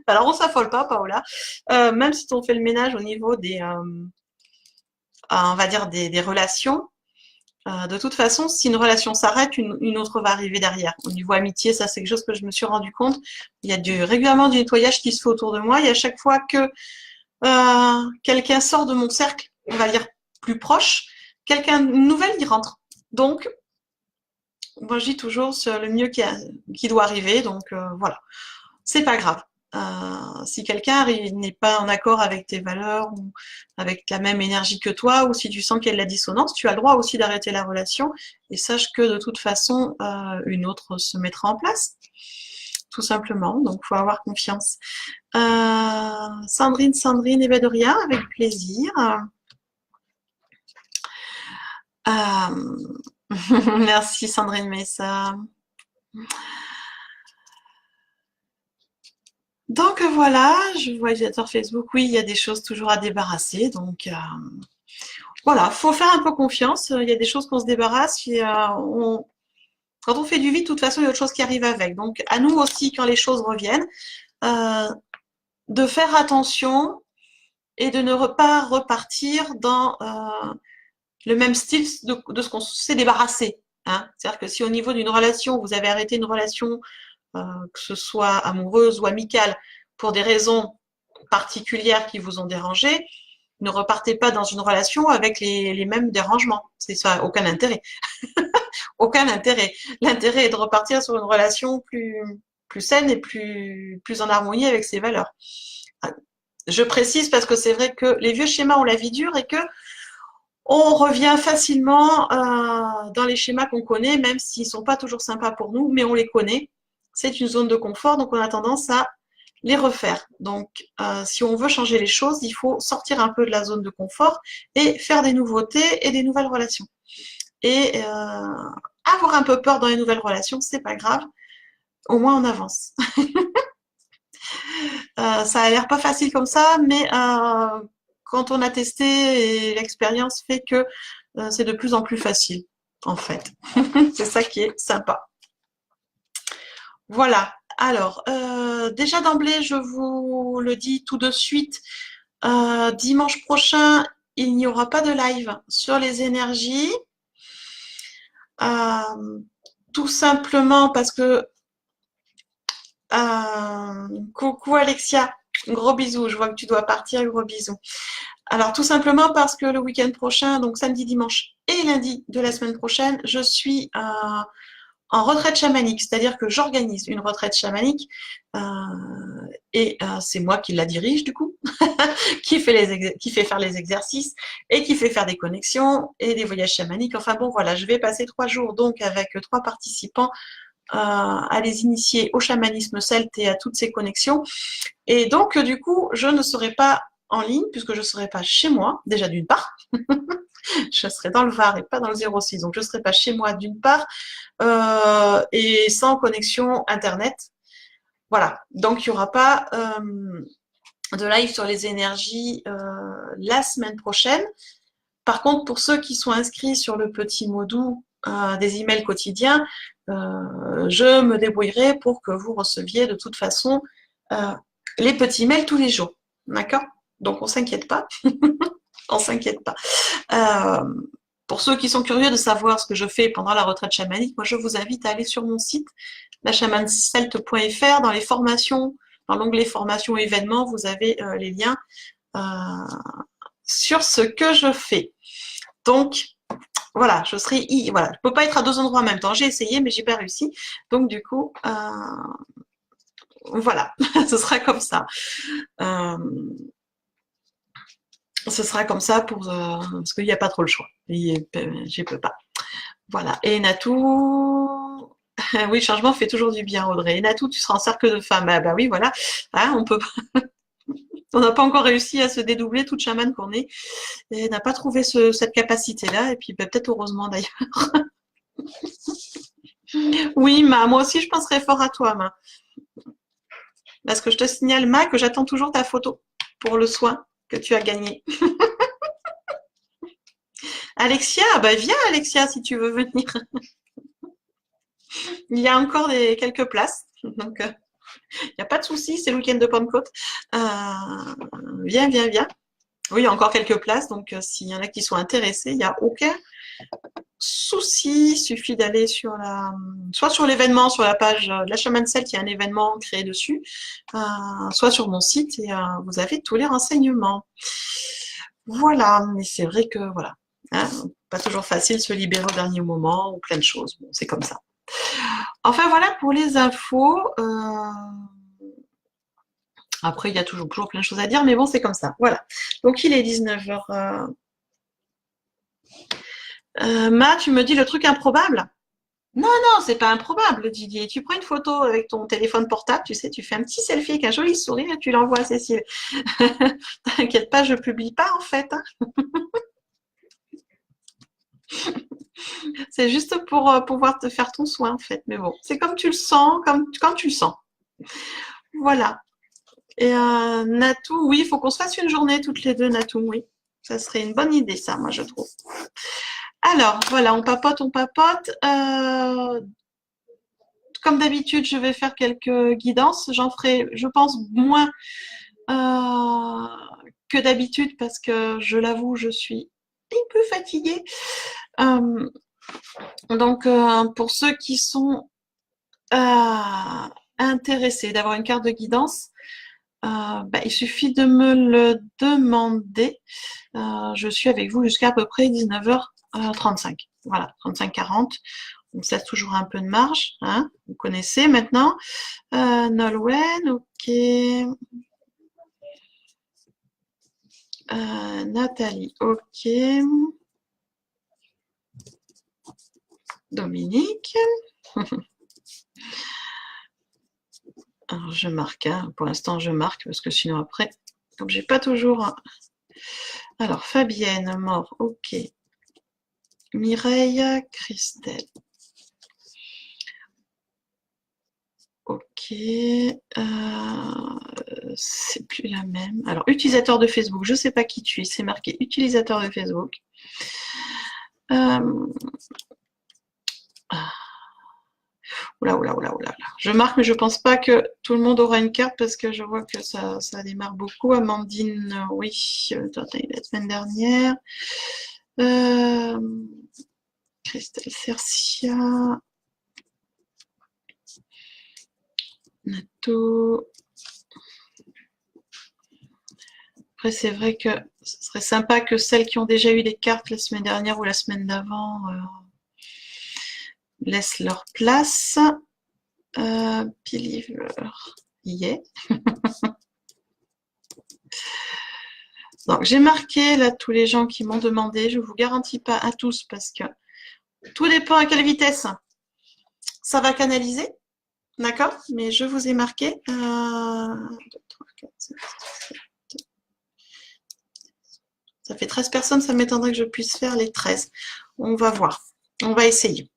Alors, on s'affole pas, Paola. Même si on fait le ménage au niveau on va dire des relations. De toute façon, si une relation s'arrête, une autre va arriver derrière. Au niveau amitié, ça c'est quelque chose que je me suis rendu compte. Il y a régulièrement du nettoyage qui se fait autour de moi et à chaque fois que quelqu'un sort de mon cercle, on va dire plus proche, quelqu'un nouvel y rentre. Donc, moi je dis toujours c'est le mieux qui doit arriver, donc voilà, c'est pas grave. Si quelqu'un n'est pas en accord avec tes valeurs ou avec la même énergie que toi, ou si tu sens qu'il y a de la dissonance, tu as le droit aussi d'arrêter la relation et sache que de toute façon, une autre se mettra en place, tout simplement. Donc, faut avoir confiance. Sandrine, et ben de rien, avec plaisir. Merci Sandrine Messa. Donc voilà, je vois utilisateur Facebook, oui, il y a des choses toujours à débarrasser. Donc voilà, faut faire un peu confiance. Il y a des choses qu'on se débarrasse. Et, quand on fait du vide, de toute façon, il y a autre chose qui arrive avec. Donc à nous aussi, quand les choses reviennent, de faire attention et de ne pas repartir dans le même style de ce qu'on s'est débarrassé. Hein. C'est-à-dire que si au niveau d'une relation, vous avez arrêté une relation, que ce soit amoureuse ou amicale, pour des raisons particulières qui vous ont dérangé, ne repartez pas dans une relation avec les mêmes dérangements. C'est ça, aucun intérêt. Aucun intérêt. L'intérêt est de repartir sur une relation plus saine et plus en harmonie avec ses valeurs. Je précise parce que c'est vrai que les vieux schémas ont la vie dure et que on revient facilement dans les schémas qu'on connaît, même s'ils ne sont pas toujours sympas pour nous, mais on les connaît. C'est une zone de confort, donc on a tendance à les refaire. Donc, si on veut changer les choses, il faut sortir un peu de la zone de confort et faire des nouveautés et des nouvelles relations. Et avoir un peu peur dans les nouvelles relations, c'est pas grave. Au moins, on avance. Ça a l'air pas facile comme ça, mais quand on a testé et l'expérience fait que c'est de plus en plus facile, en fait. C'est ça qui est sympa. Voilà. Alors, déjà d'emblée, je vous le dis tout de suite, dimanche prochain, il n'y aura pas de live sur les énergies. Tout simplement parce que coucou Alexia, gros bisous, je vois que tu dois partir, gros bisous. Alors tout simplement parce que le week-end prochain, donc samedi, dimanche et lundi de la semaine prochaine, je suis en retraite chamanique, c'est-à-dire que j'organise une retraite chamanique et c'est moi qui la dirige du coup, qui fait faire les exercices et qui fait faire des connexions et des voyages chamaniques. Enfin bon voilà, je vais passer 3 jours donc avec 3 participants à les initier au chamanisme celte et à toutes ces connexions. Et donc, du coup, je ne serai pas en ligne puisque je ne serai pas chez moi, déjà d'une part. Je serai dans le Var et pas dans le 06, donc je ne serai pas chez moi d'une part et sans connexion Internet. Voilà, donc il n'y aura pas de live sur les énergies la semaine prochaine. Par contre, pour ceux qui sont inscrits sur le petit mot doux des emails quotidiens, je me débrouillerai pour que vous receviez de toute façon les petits mails tous les jours. D'accord? Donc, on ne s'inquiète pas. On ne s'inquiète pas. Pour ceux qui sont curieux de savoir ce que je fais pendant la retraite chamanique, moi, je vous invite à aller sur mon site, lachamancelt.fr, dans les formations, dans l'onglet formations et événements, vous avez les liens sur ce que je fais. Donc, voilà, voilà, je peux pas être à 2 endroits en même temps. J'ai essayé, mais j'ai pas réussi. Donc du coup, voilà, ce sera comme ça. Ce sera comme ça parce qu'il n'y a pas trop le choix. Je peux pas. Voilà. Et Natou, oui, le changement fait toujours du bien, Audrey. Et Natou, tu seras en cercle de femmes. Ah bah oui, voilà. Hein, on peut pas. On n'a pas encore réussi à se dédoubler, toute chamane qu'on est, et n'a pas trouvé cette capacité-là, et puis peut-être heureusement d'ailleurs. Oui, moi aussi je penserais fort à toi, Ma. Parce que je te signale, Ma, que j'attends toujours ta photo pour le soin que tu as gagné. Alexia, bah viens Alexia si tu veux venir. Il y a encore quelques places, donc il n'y a pas de souci, c'est le week-end de Pentecôte. Viens, viens, viens. Oui, il y a encore quelques places, donc s'il y en a qui sont intéressés, il n'y a souci, il suffit d'aller sur soit sur l'événement, sur la page de la Chaman Celt, il y a un événement créé dessus, soit sur mon site et vous avez tous les renseignements. Voilà, mais c'est vrai que voilà, hein, pas toujours facile de se libérer au dernier moment ou plein de choses. Bon, c'est comme ça. Enfin voilà pour les infos. Après, il y a toujours plein de choses à dire, mais bon, c'est comme ça. Voilà. Donc, il est 19h. Tu me dis le truc improbable? Non, non, c'est pas improbable, Didier. Tu prends une photo avec ton téléphone portable, tu sais, tu fais un petit selfie avec un joli sourire et tu l'envoies à Cécile. T'inquiète pas, je publie pas en fait, hein. C'est juste pour pouvoir te faire ton soin en fait. Mais bon, c'est comme tu le sens, comme quand tu le sens. Voilà. Et Natou, oui, il faut qu'on se fasse une journée toutes les deux, Natou, oui. Ça serait une bonne idée, ça, moi, je trouve. Alors, voilà, on papote, on papote. Comme d'habitude, je vais faire quelques guidances. J'en ferai, je pense, moins que d'habitude parce que, je l'avoue, je suis un peu fatiguée. Donc, pour ceux qui sont intéressés d'avoir une carte de guidance, il suffit de me le demander. Je suis avec vous jusqu'à à peu près 19h35. Voilà, 35-40. On se laisse toujours un peu de marge. Hein, vous connaissez maintenant. Nolwenn, ok. Nathalie, ok. Dominique. Alors, je marque. Hein. Pour l'instant, je marque parce que sinon après, comme j'ai pas toujours... Alors, Fabienne, mort, ok. Mireille, Christelle. Ok. C'est plus la même. Alors, utilisateur de Facebook, je ne sais pas qui tu es. C'est marqué utilisateur de Facebook. Oula, oula, oula, oula. Je marque, mais je ne pense pas que tout le monde aura une carte parce que je vois que ça démarre beaucoup. Amandine, oui, la semaine dernière. Christelle Cercia. Nato. Après, c'est vrai que ce serait sympa que celles qui ont déjà eu les cartes la semaine dernière ou la semaine d'avant laissent leur place. Believer, yeah. Donc, j'ai marqué là tous les gens qui m'ont demandé. Je ne vous garantis pas à tous parce que tout dépend à quelle vitesse ça va canaliser. D'accord? Mais je vous ai marqué. 2, 3, 4, 5, 6, 7. Ça fait 13 personnes, ça m'étonnerait que je puisse faire les 13. On va voir. On va essayer.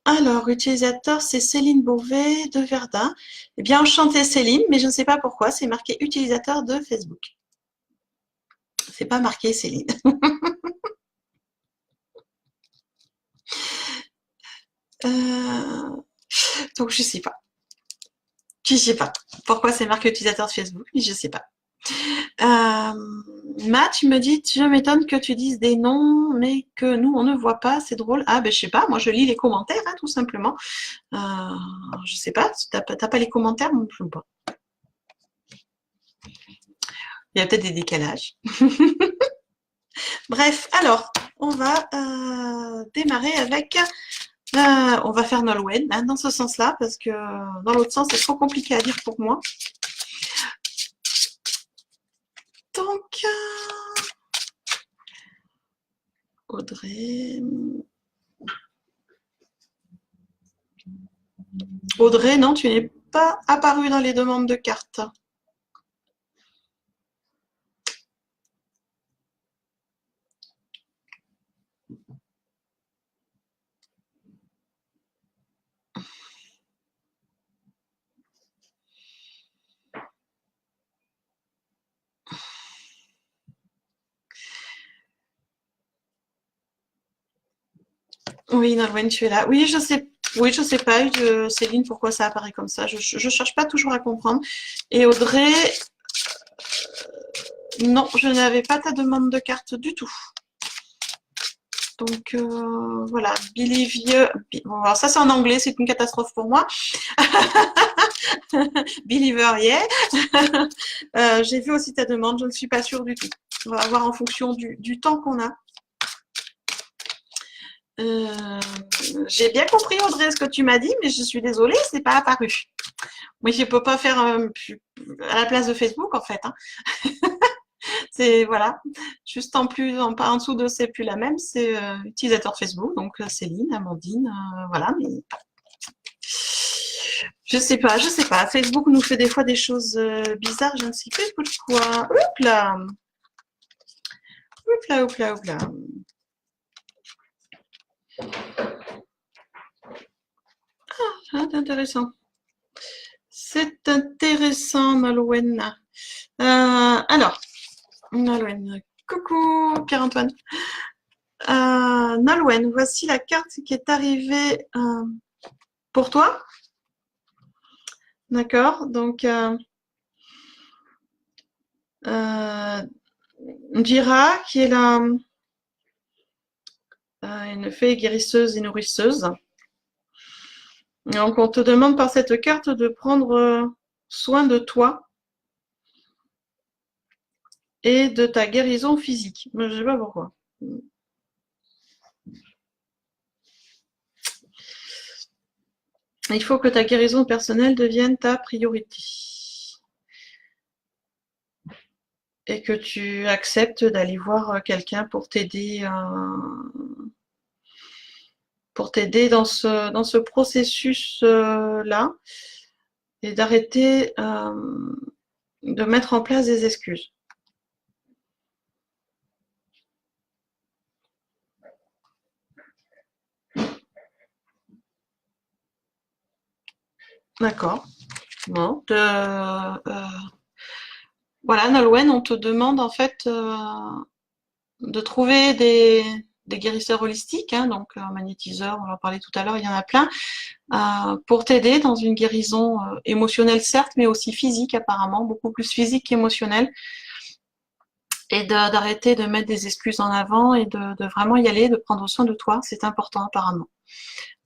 Alors, utilisateur, c'est Céline Beauvais de Verdun. Eh bien, enchantée Céline, mais je ne sais pas pourquoi, c'est marqué utilisateur de Facebook. C'est pas marqué Céline. Donc, je sais pas. Je sais pas pourquoi c'est marqué utilisateur de Facebook, mais je sais pas. Matt, tu me dis, je m'étonne que tu dises des noms, mais que nous, on ne voit pas, c'est drôle. Ah, ben, je sais pas, moi, je lis les commentaires, hein, tout simplement. Je sais pas, t'as pas les commentaires non plus ou pas? Il y a peut-être des décalages. Bref, alors, on va démarrer avec... on va faire Nolwenn, hein, dans ce sens-là, parce que dans l'autre sens, c'est trop compliqué à dire pour moi. Donc, Audrey... Audrey, non, tu n'es pas apparue dans les demandes de cartes. Oui, Nolwenn, tu es là. Oui, je sais. Oui, je sais pas, Céline, pourquoi ça apparaît comme ça. Je cherche pas toujours à comprendre. Et Audrey, Non, je n'avais pas ta demande de carte du tout. Donc voilà, Believer. Bon, alors ça c'est en anglais, c'est une catastrophe pour moi. Believer, yeah. J'ai vu aussi ta demande, je ne suis pas sûre du tout. On va voir en fonction du temps qu'on a. J'ai bien compris Audrey ce que tu m'as dit, mais je suis désolée, c'est pas apparu. Oui, je peux pas faire à la place de Facebook en fait. Hein. C'est voilà, juste en plus, en dessous de c'est plus la même, c'est utilisateur Facebook, donc Céline, Amandine, voilà. Mais je sais pas, je sais pas. Facebook nous fait des fois des choses bizarres, je ne sais plus pourquoi. Hop là, hop là, hop là, hop là. Ah, c'est intéressant. C'est intéressant, Nolwenn. Alors, Nolwenn, coucou Pierre-Antoine. Nolwenn, voici la carte qui est arrivée pour toi. D'accord, donc Jira, qui est une fée guérisseuse et nourrisseuse. Donc, on te demande par cette carte de prendre soin de toi et de ta guérison physique. Mais je ne sais pas pourquoi. Il faut que ta guérison personnelle devienne ta priorité. Et que tu acceptes d'aller voir quelqu'un pour t'aider dans ce processus-là et d'arrêter de mettre en place des excuses. D'accord. Bon, voilà, Nolwenn, on te demande en fait de trouver des guérisseurs holistiques, hein, donc magnétiseurs, on en parlait tout à l'heure, il y en a plein, pour t'aider dans une guérison émotionnelle certes, mais aussi physique apparemment, beaucoup plus physique qu'émotionnelle, et d'arrêter de mettre des excuses en avant et de vraiment y aller, de prendre soin de toi, c'est important apparemment,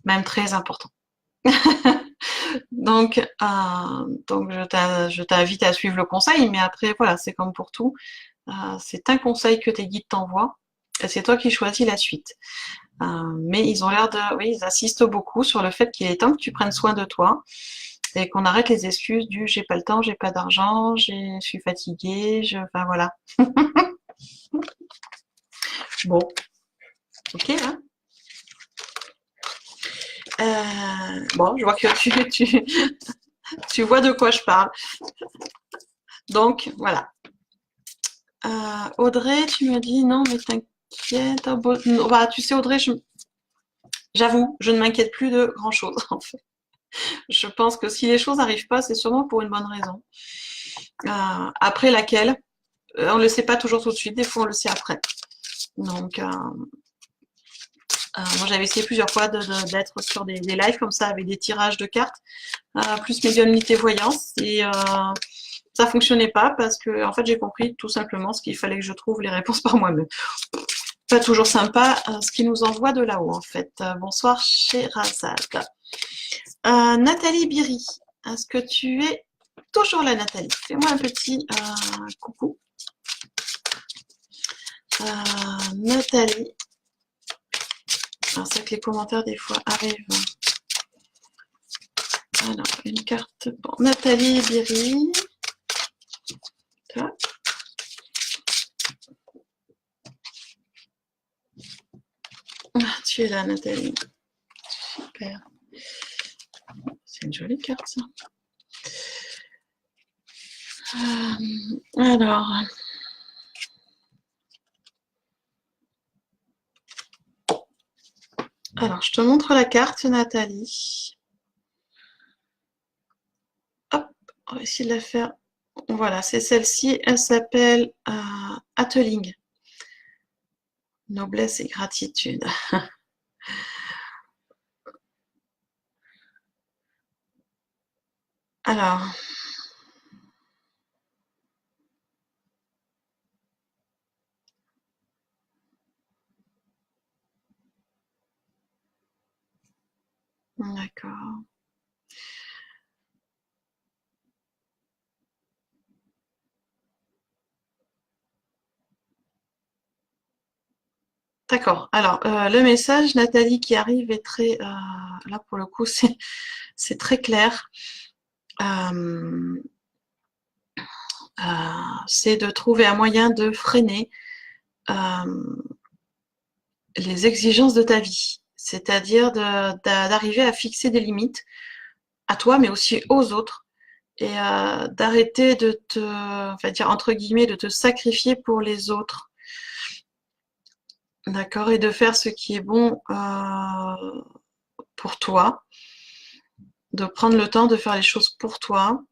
même très important. Donc je t'invite à suivre le conseil, mais après voilà, c'est comme pour tout, c'est un conseil que tes guides t'envoient, et c'est toi qui choisis la suite. Mais ils ont l'air oui, ils insistent beaucoup sur le fait qu'il est temps que tu prennes soin de toi et qu'on arrête les excuses du j'ai pas le temps, j'ai pas d'argent, je suis fatiguée, enfin voilà. Bon, ok là. Bon, je vois que tu vois de quoi je parle. Donc voilà. Audrey, tu me dis non, mais t'inquiète. Bah, tu sais, Audrey, j'avoue, je ne m'inquiète plus de grand chose en fait. Je pense que si les choses n'arrivent pas, c'est sûrement pour une bonne raison. Après laquelle, on ne le sait pas toujours tout de suite, des fois on le sait après. Donc, moi j'avais essayé plusieurs fois d'être sur des lives comme ça avec des tirages de cartes, plus médiumnité voyance, et ça fonctionnait pas parce que en fait j'ai compris tout simplement ce qu'il fallait que je trouve les réponses par moi-même. Pas toujours sympa ce qui nous envoie de là-haut en fait. Bonsoir Sherazade. Nathalie Biry, est-ce que tu es toujours là Nathalie? Fais-moi un petit coucou. Nathalie. Alors c'est vrai que les commentaires des fois arrivent. Alors, une carte pour Nathalie Biry. Tu es là Nathalie. Super. C'est une jolie carte ça. Alors. Alors, je te montre la carte, Nathalie. Hop, on va essayer de la faire. Voilà, c'est celle-ci. Elle s'appelle Atling. Noblesse et gratitude. Alors. D'accord. D'accord. Alors, le message, Nathalie, qui arrive est très... là, pour le coup, c'est très clair. Euh, c'est de trouver un moyen de freiner les exigences de ta vie. C'est-à-dire d'arriver à fixer des limites à toi, mais aussi aux autres. Et d'arrêter de te, on va dire, entre guillemets, de te sacrifier pour les autres. D'accord? Et de faire ce qui est bon pour toi. De prendre le temps de faire les choses pour toi.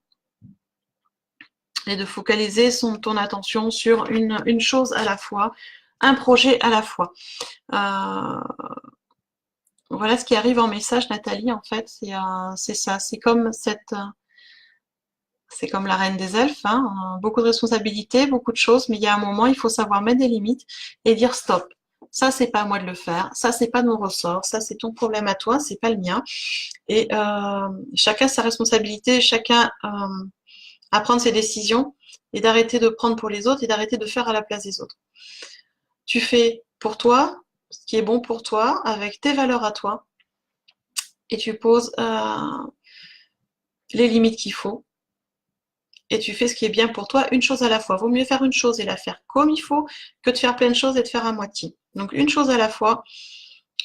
Et de focaliser ton attention sur une chose à la fois, un projet à la fois. Voilà ce qui arrive en message, Nathalie, en fait, c'est ça. C'est comme la reine des elfes, hein, beaucoup de responsabilités, beaucoup de choses, mais il y a un moment, il faut savoir mettre des limites et dire stop. Ça, c'est pas à moi de le faire. Ça, c'est pas de mon ressort. Ça, c'est ton problème à toi. C'est pas le mien. Et chacun sa responsabilité. Chacun à prendre ses décisions et d'arrêter de prendre pour les autres et d'arrêter de faire à la place des autres. Tu fais pour toi ce qui est bon pour toi avec tes valeurs à toi et tu poses les limites qu'il faut et tu fais ce qui est bien pour toi, une chose à la fois. Vaut mieux faire une chose et la faire comme il faut que de faire plein de choses et de faire à moitié. Donc une chose à la fois,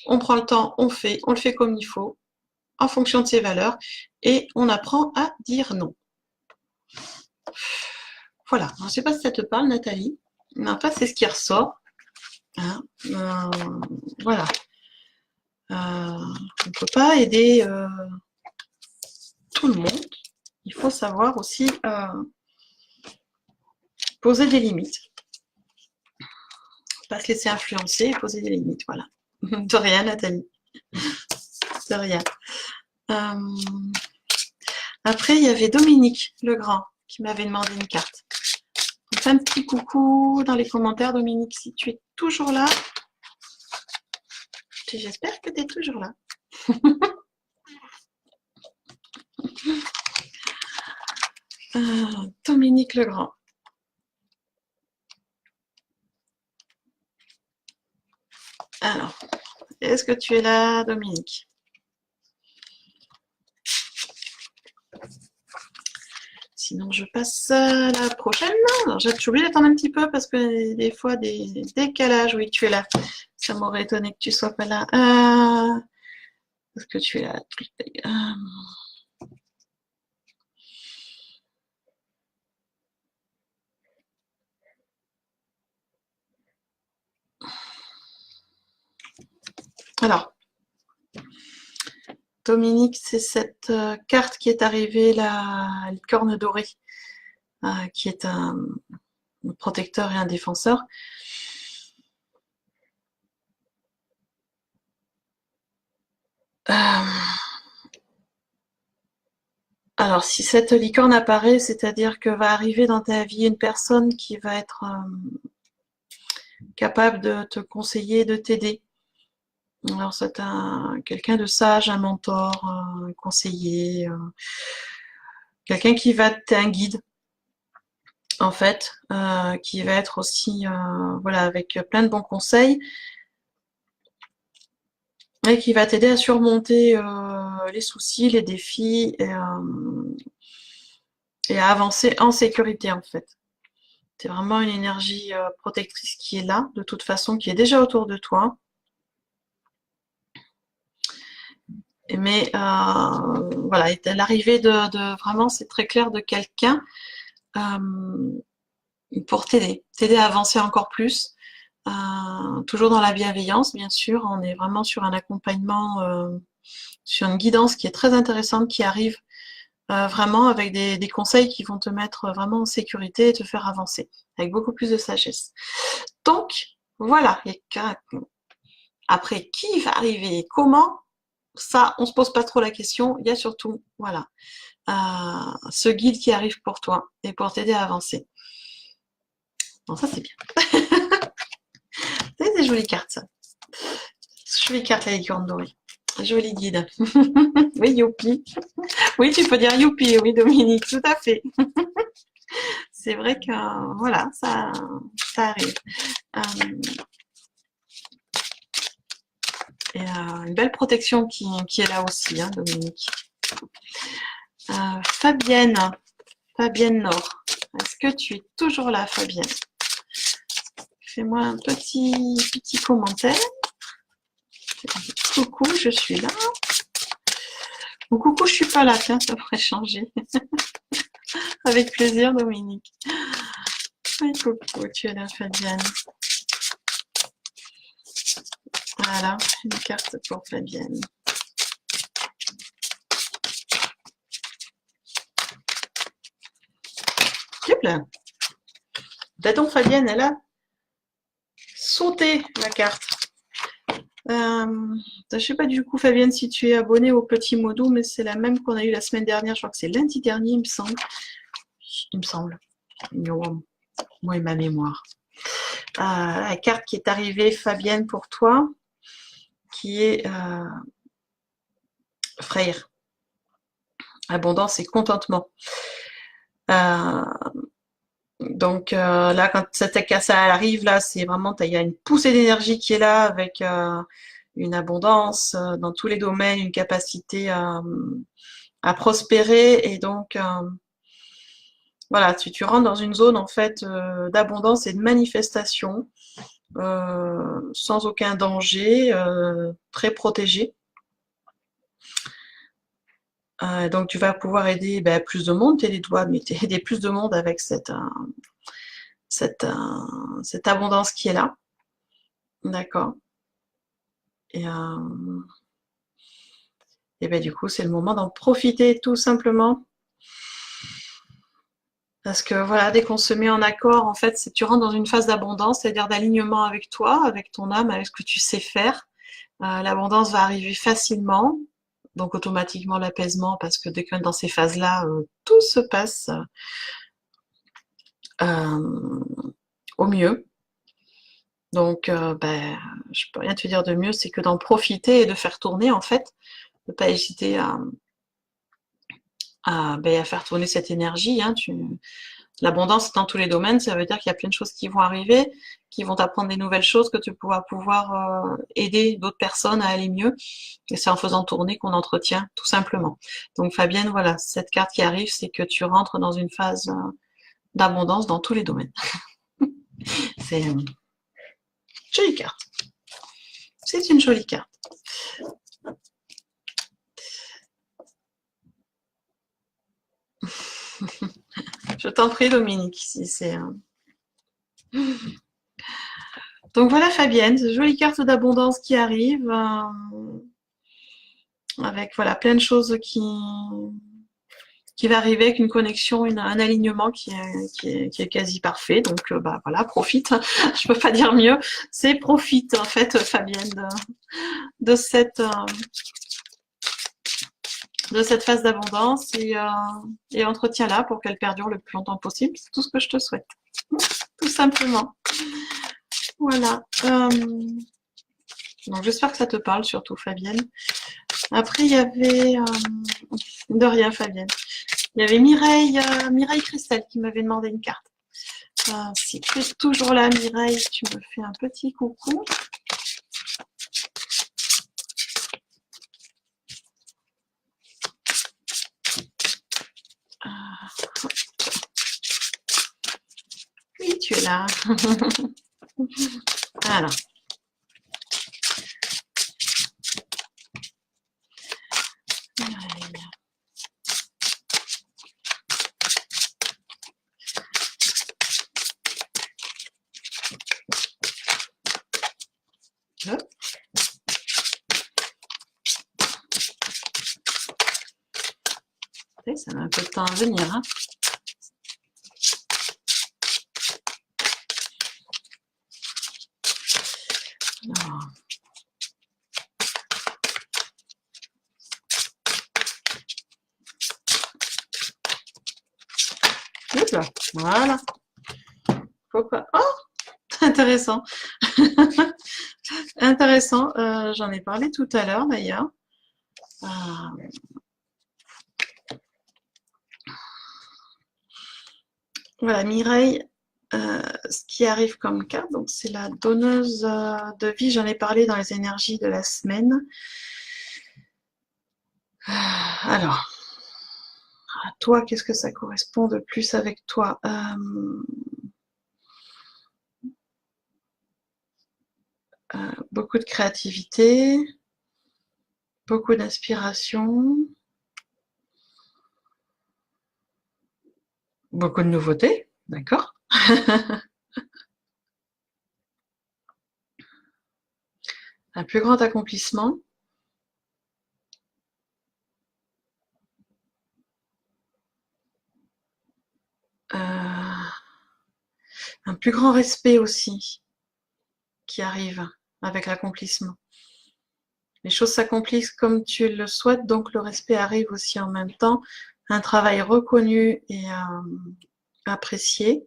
on prend le temps, on le fait comme il faut, en fonction de ses valeurs, et on apprend à dire non. Voilà, je ne sais pas si ça te parle, Nathalie, mais enfin c'est ce qui ressort. Hein. Voilà. On ne peut pas aider tout le monde. Il faut savoir aussi poser des limites. Pas se laisser influencer et poser des limites. Voilà. De rien, Nathalie. De rien. Après, il y avait Dominique Legrand qui m'avait demandé une carte. Donc, un petit coucou dans les commentaires, Dominique, si tu es toujours là. J'espère que tu es toujours là. Dominique Legrand. Alors, est-ce que tu es là, Dominique? Sinon, je passe à la prochaine. J'ai oublié d'attendre un petit peu parce que des fois, des décalages. Oui, tu es là. Ça m'aurait étonné que tu sois pas là. Est-ce que tu es là? Alors, Dominique, c'est cette carte qui est arrivée, la licorne dorée, qui est un protecteur et un défenseur. Alors, si cette licorne apparaît, c'est-à-dire que va arriver dans ta vie une personne qui va être capable de te conseiller, de t'aider. Alors, c'est quelqu'un de sage, un mentor, un conseiller, quelqu'un qui va être un guide, en fait, qui va être aussi, voilà, avec plein de bons conseils et qui va t'aider à surmonter les soucis, les défis et à avancer en sécurité, en fait. C'est vraiment une énergie protectrice qui est là, de toute façon, qui est déjà autour de toi. Mais voilà, l'arrivée de vraiment, c'est très clair, de quelqu'un pour t'aider à avancer encore plus. Toujours dans la bienveillance, bien sûr. On est vraiment sur un accompagnement, sur une guidance qui est très intéressante, qui arrive vraiment avec des conseils qui vont te mettre vraiment en sécurité et te faire avancer avec beaucoup plus de sagesse. Donc, voilà. Et après, qui va arriver, comment, ça, on se pose pas trop la question. Il y a surtout, voilà, ce guide qui arrive pour toi et pour t'aider à avancer. Bon, ça, c'est bien. C'est des jolies cartes, ça. Jolie carte, la licorne dorée. Joli guide. Oui, youpi. Oui, tu peux dire youpi, oui, Dominique, tout à fait. C'est vrai que, voilà, ça arrive. Et une belle protection qui est là aussi, hein, Dominique. Fabienne, Fabienne Nord. Est-ce que tu es toujours là, Fabienne? Fais-moi un petit commentaire. Coucou, je suis là. Ou coucou, je suis pas là. Tiens, ça pourrait changer. Avec plaisir, Dominique. Oui, coucou, tu es là, Fabienne. Voilà, une carte pour Fabienne. Donc Fabienne, elle a sauté la carte. Je sais pas du coup, Fabienne, si tu es abonnée au petit Modou, mais c'est la même qu'on a eu la semaine dernière. Je crois que c'est lundi dernier, il me semble. Il me semble. Moi et ma mémoire. La carte qui est arrivée, Fabienne, pour toi, qui est Frère. Abondance et contentement. Donc là, quand ça arrive, là, c'est vraiment, il y a une poussée d'énergie qui est là avec une abondance dans tous les domaines, une capacité à prospérer. Et donc, voilà, tu rentres dans une zone en fait d'abondance et de manifestation, sans aucun danger, très protégé. Donc tu vas pouvoir aider plus de monde, t'aider toi, mais aider plus de monde avec cette abondance qui est là. D'accord. Et du coup, c'est le moment d'en profiter tout simplement. Parce que voilà, dès qu'on se met en accord, en fait, tu rentres dans une phase d'abondance, c'est-à-dire d'alignement avec toi, avec ton âme, avec ce que tu sais faire. L'abondance va arriver facilement, donc automatiquement l'apaisement, parce que dès qu'on est dans ces phases-là, tout se passe au mieux. Donc, je peux rien te dire de mieux, c'est que d'en profiter et de faire tourner, en fait, de pas hésiter à faire tourner cette énergie. Hein. L'abondance dans tous les domaines, ça veut dire qu'il y a plein de choses qui vont arriver, qui vont t'apprendre des nouvelles choses, que tu pourras pouvoir aider d'autres personnes à aller mieux. Et c'est en faisant tourner qu'on entretient, tout simplement. Donc Fabienne, voilà, cette carte qui arrive, c'est que tu rentres dans une phase d'abondance dans tous les domaines. C'est une jolie carte. C'est une jolie carte. Je t'en prie, Dominique, si c'est... Donc voilà, Fabienne, jolie carte d'abondance qui arrive, avec voilà, plein de choses qui va arriver avec une connexion, un alignement qui est quasi parfait. Donc voilà, profite. Je peux pas dire mieux. C'est profite en fait, Fabienne, de cette phase d'abondance et entretiens-la pour qu'elle perdure le plus longtemps possible. C'est tout ce que je te souhaite. Tout simplement. Voilà. Donc j'espère que ça te parle, surtout Fabienne. Après, il y avait... de rien, Fabienne. Il y avait Mireille Christelle qui m'avait demandé une carte. Si tu es toujours là, Mireille, tu me fais un petit coucou. Oui, tu es là. Voilà. Ça met un peu de temps à venir. Hein. Alors. Hop là. Voilà. Pourquoi? Oh, intéressant. Intéressant. J'en ai parlé tout à l'heure d'ailleurs. Voilà, Mireille, ce qui arrive comme carte, donc c'est la donneuse de vie. J'en ai parlé dans les énergies de la semaine. Alors, à toi, qu'est-ce que ça correspond de plus avec toi? Beaucoup de créativité, beaucoup d'inspiration, beaucoup de nouveautés, d'accord? Un plus grand accomplissement. Un plus grand respect aussi qui arrive avec l'accomplissement. Les choses s'accomplissent comme tu le souhaites, donc le respect arrive aussi en même temps. Un travail reconnu et apprécié.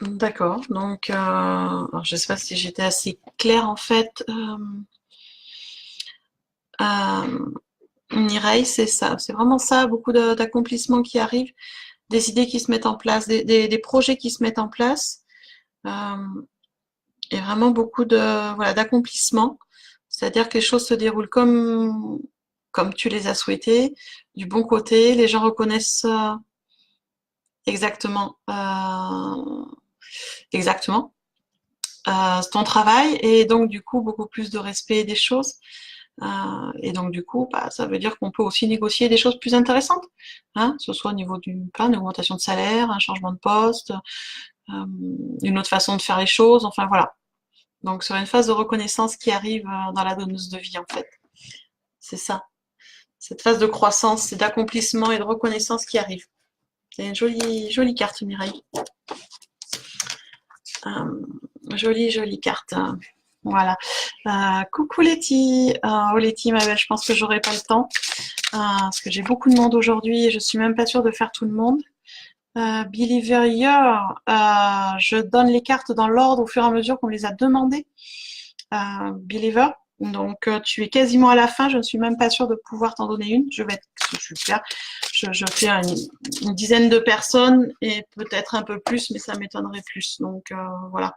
D'accord, donc alors je ne sais pas si j'étais assez claire en fait. Mireille, c'est ça, c'est vraiment ça, beaucoup d'accomplissements qui arrivent, des idées qui se mettent en place, des projets qui se mettent en place, et vraiment beaucoup voilà, d'accomplissements. C'est-à-dire que les choses se déroulent comme tu les as souhaitées, du bon côté, les gens reconnaissent exactement, exactement ton travail, et donc du coup beaucoup plus de respect des choses. Et donc du coup, bah, ça veut dire qu'on peut aussi négocier des choses plus intéressantes, hein, que ce soit au niveau d'une augmentation de salaire, un changement de poste, une autre façon de faire les choses, enfin voilà. Donc sur une phase de reconnaissance qui arrive dans la donneuse de vie en fait. C'est ça. Cette phase de croissance, d'accomplissement et de reconnaissance qui arrive. C'est une jolie, jolie carte, Mireille. Jolie carte. Voilà. Coucou Letty. Oh Letty, ma belle, je pense que j'aurai pas le temps. Parce que j'ai beaucoup de monde aujourd'hui et je suis même pas sûre de faire tout le monde. Believer Year, je donne les cartes dans l'ordre au fur et à mesure qu'on les a demandées. Believer, donc tu es quasiment à la fin, je ne suis même pas sûre de pouvoir t'en donner une. Je vais être super. Je fais une dizaine de personnes et peut-être un peu plus, mais ça m'étonnerait plus. Donc voilà.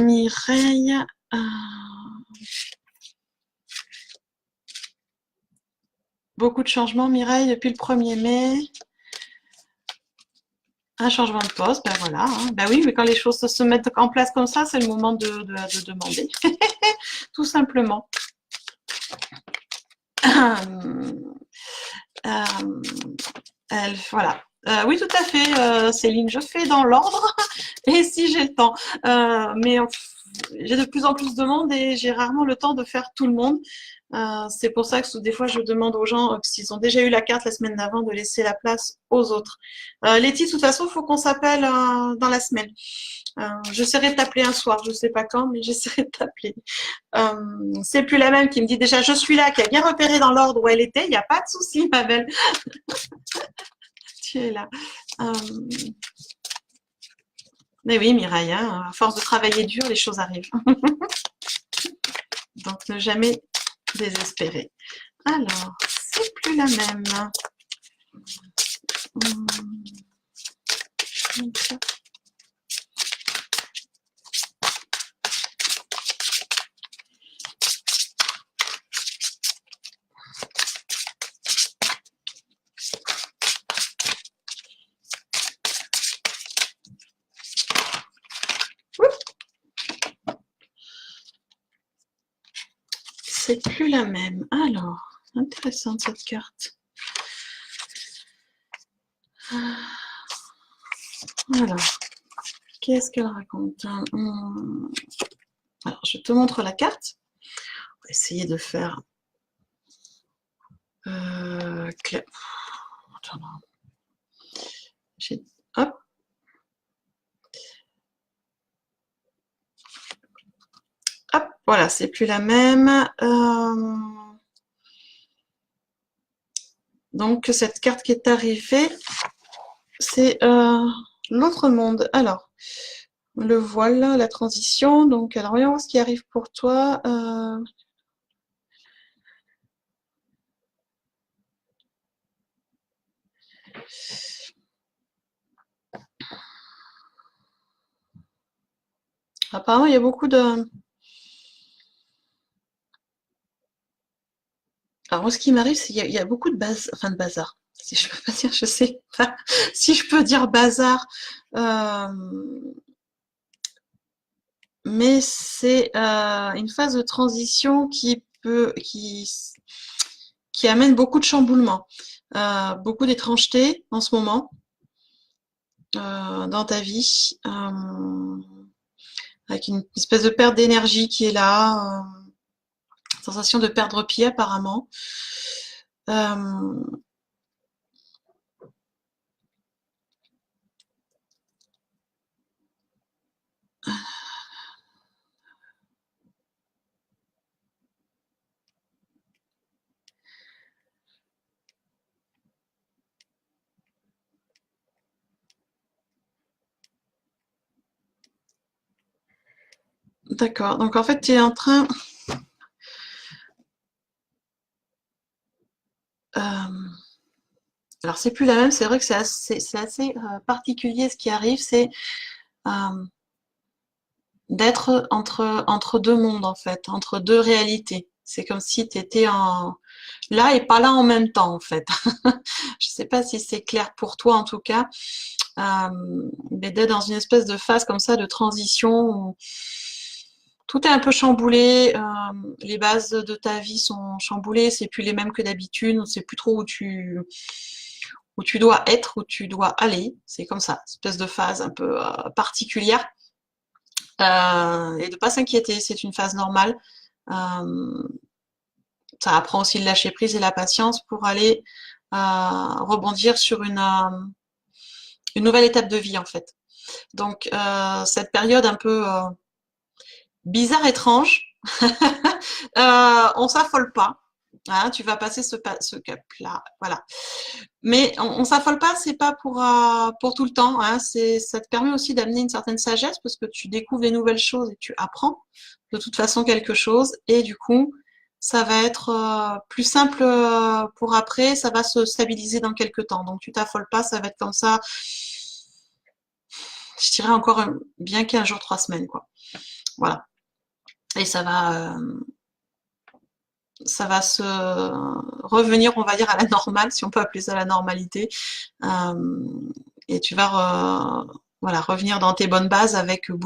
Mireille. Beaucoup de changements, Mireille, depuis le 1er mai. Un changement de poste, ben voilà. Hein. Ben oui, mais quand les choses se mettent en place comme ça, c'est le moment de demander. Tout simplement. Voilà. Oui, tout à fait, Céline, je fais dans l'ordre et si j'ai le temps. Mais j'ai de plus en plus de monde et j'ai rarement le temps de faire tout le monde. C'est pour ça que des fois, je demande aux gens, s'ils ont déjà eu la carte la semaine d'avant, de laisser la place aux autres. Letty, de toute façon, il faut qu'on s'appelle dans la semaine. J'essaierai de t'appeler un soir, je ne sais pas quand, mais j'essaierai de t'appeler. C'est plus la même qui me dit déjà je suis là, qui a bien repéré dans l'ordre où elle était, il n'y a pas de souci, ma belle. Tu es là. Mais oui, Mireille, hein, à force de travailler dur, les choses arrivent. Donc ne jamais désespérer. Alors, c'est plus la même. C'est plus la même. Alors, intéressante cette carte. Alors, qu'est-ce qu'elle raconte? Alors, je te montre la carte. On va essayer de faire clair. Hop. Hop, voilà, c'est plus la même. Donc, cette carte qui est arrivée, c'est l'autre monde. Alors, le voile, la transition. Donc, alors, voyons voir ce qui arrive pour toi. Apparemment, il y a beaucoup de... Alors, moi, ce qui m'arrive, c'est qu'il y a beaucoup de enfin, de bazar. Si je peux pas dire, je sais pas si je peux dire bazar. Euh, mais c'est une phase de transition qui amène beaucoup de chamboulements, beaucoup d'étrangetés en ce moment dans ta vie, avec une espèce de perte d'énergie qui est là, sensation de perdre pied apparemment. Euh, D'accord. Donc en fait, tu es en train... alors c'est plus la même, c'est vrai que c'est assez particulier ce qui arrive, c'est d'être entre deux mondes en fait, entre deux réalités. C'est comme si tu étais là et pas là en même temps en fait. Je sais pas si c'est clair pour toi en tout cas, mais d'être dans une espèce de phase comme ça de transition où tout est un peu chamboulé, les bases de ta vie sont chamboulées, c'est plus les mêmes que d'habitude, on sait plus trop où tu dois être, où tu dois aller. C'est comme ça, espèce de phase un peu particulière. Et de pas s'inquiéter, c'est une phase normale. Euh, Ça apprend aussi le lâcher prise et la patience pour aller rebondir sur une nouvelle étape de vie en fait. Donc cette période un peu bizarre, étrange, on s'affole pas. Hein, tu vas passer ce cap-là, voilà. Mais on s'affole pas, c'est pas pour tout le temps. Hein, ça te permet aussi d'amener une certaine sagesse parce que tu découvres des nouvelles choses et tu apprends de toute façon quelque chose. Et du coup, ça va être plus simple pour après, ça va se stabiliser dans quelques temps. Donc tu t'affoles pas, ça va être comme ça, je dirais encore bien 15 jours, 3 semaines, quoi. Voilà. Et ça va se revenir, on va dire, à la normale, si on peut appeler ça la normalité. Et tu vas voilà, revenir dans tes bonnes bases avec euh,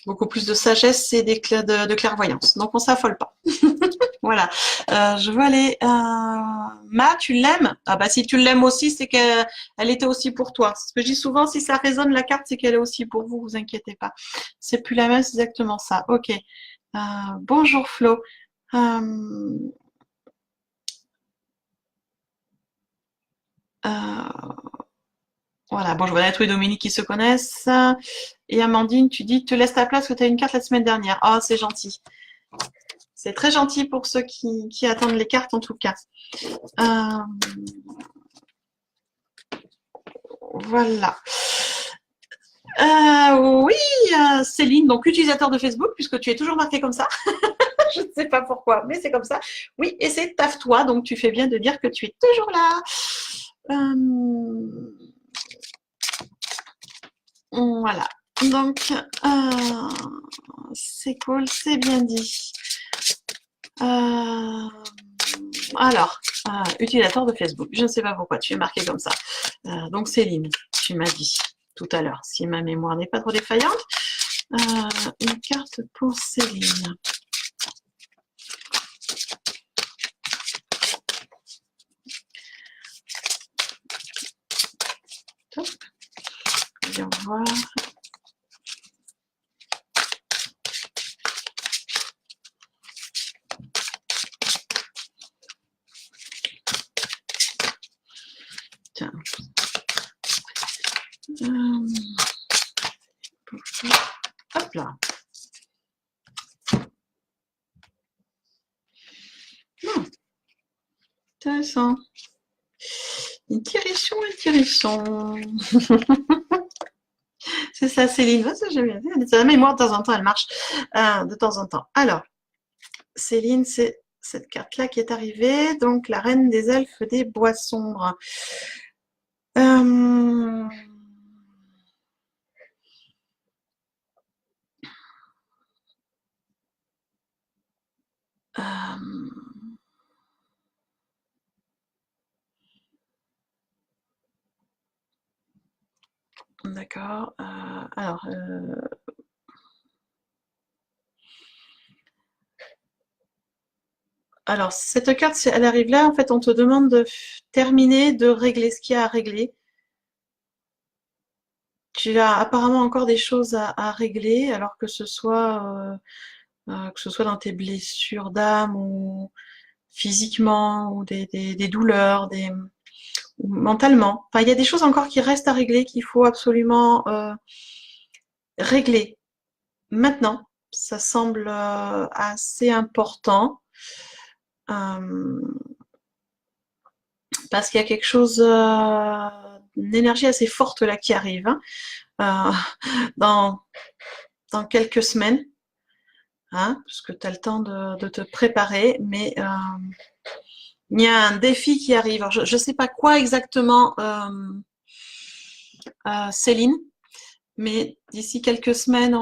beaucoup plus de sagesse et de clairvoyance. Donc on s'affole pas. Voilà. Je veux aller. Ma, tu l'aimes? Ah bah si tu l'aimes aussi, c'est qu'elle était aussi pour toi. Ce que je dis souvent, si ça résonne la carte, c'est qu'elle est aussi pour vous. Vous inquiétez pas. C'est plus la même, c'est exactement ça. Ok. Bonjour Flo. Euh, euh, voilà. Bon, je vois tous les Dominique qui se connaissent. Et Amandine, tu dis, te laisse ta place que tu as une carte la semaine dernière. Oh, c'est gentil. C'est très gentil pour ceux qui attendent les cartes en tout cas. Voilà. Oui, Céline, donc utilisateur de Facebook, puisque tu es toujours marqué comme ça. Je ne sais pas pourquoi, mais c'est comme ça. Oui, et c'est taffe-toi, donc tu fais bien de dire que tu es toujours là. Voilà. Donc, c'est cool, c'est bien dit. Alors, utilisateur de Facebook. Je ne sais pas pourquoi tu es marqué comme ça. Donc, Céline, tu m'as dit tout à l'heure, si ma mémoire n'est pas trop défaillante. Une carte pour Céline. Top. Viens voir. Tiens. Hop là. intéressant. Intéressant, intéressant. C'est ça, Céline. Ouais, ça, j'aime bien. La mémoire, de temps en temps, elle marche. De temps en temps. Alors, Céline, c'est cette carte-là qui est arrivée. Donc, la reine des elfes des bois sombres. Euh, D'accord. Alors, cette carte, elle arrive là. En fait, on te demande de terminer, de régler ce qu'il y a à régler. Tu as apparemment encore des choses à régler, alors que ce soit dans tes blessures d'âme ou physiquement ou des douleurs, ou mentalement. Enfin, il y a des choses encore qui restent à régler qu'il faut absolument régler maintenant. Ça semble assez important parce qu'il y a quelque chose, une énergie assez forte là qui arrive dans quelques semaines. Parce que tu as le temps de te préparer, mais il y a un défi qui arrive. Alors, je ne sais pas quoi exactement, Céline, mais d'ici quelques semaines,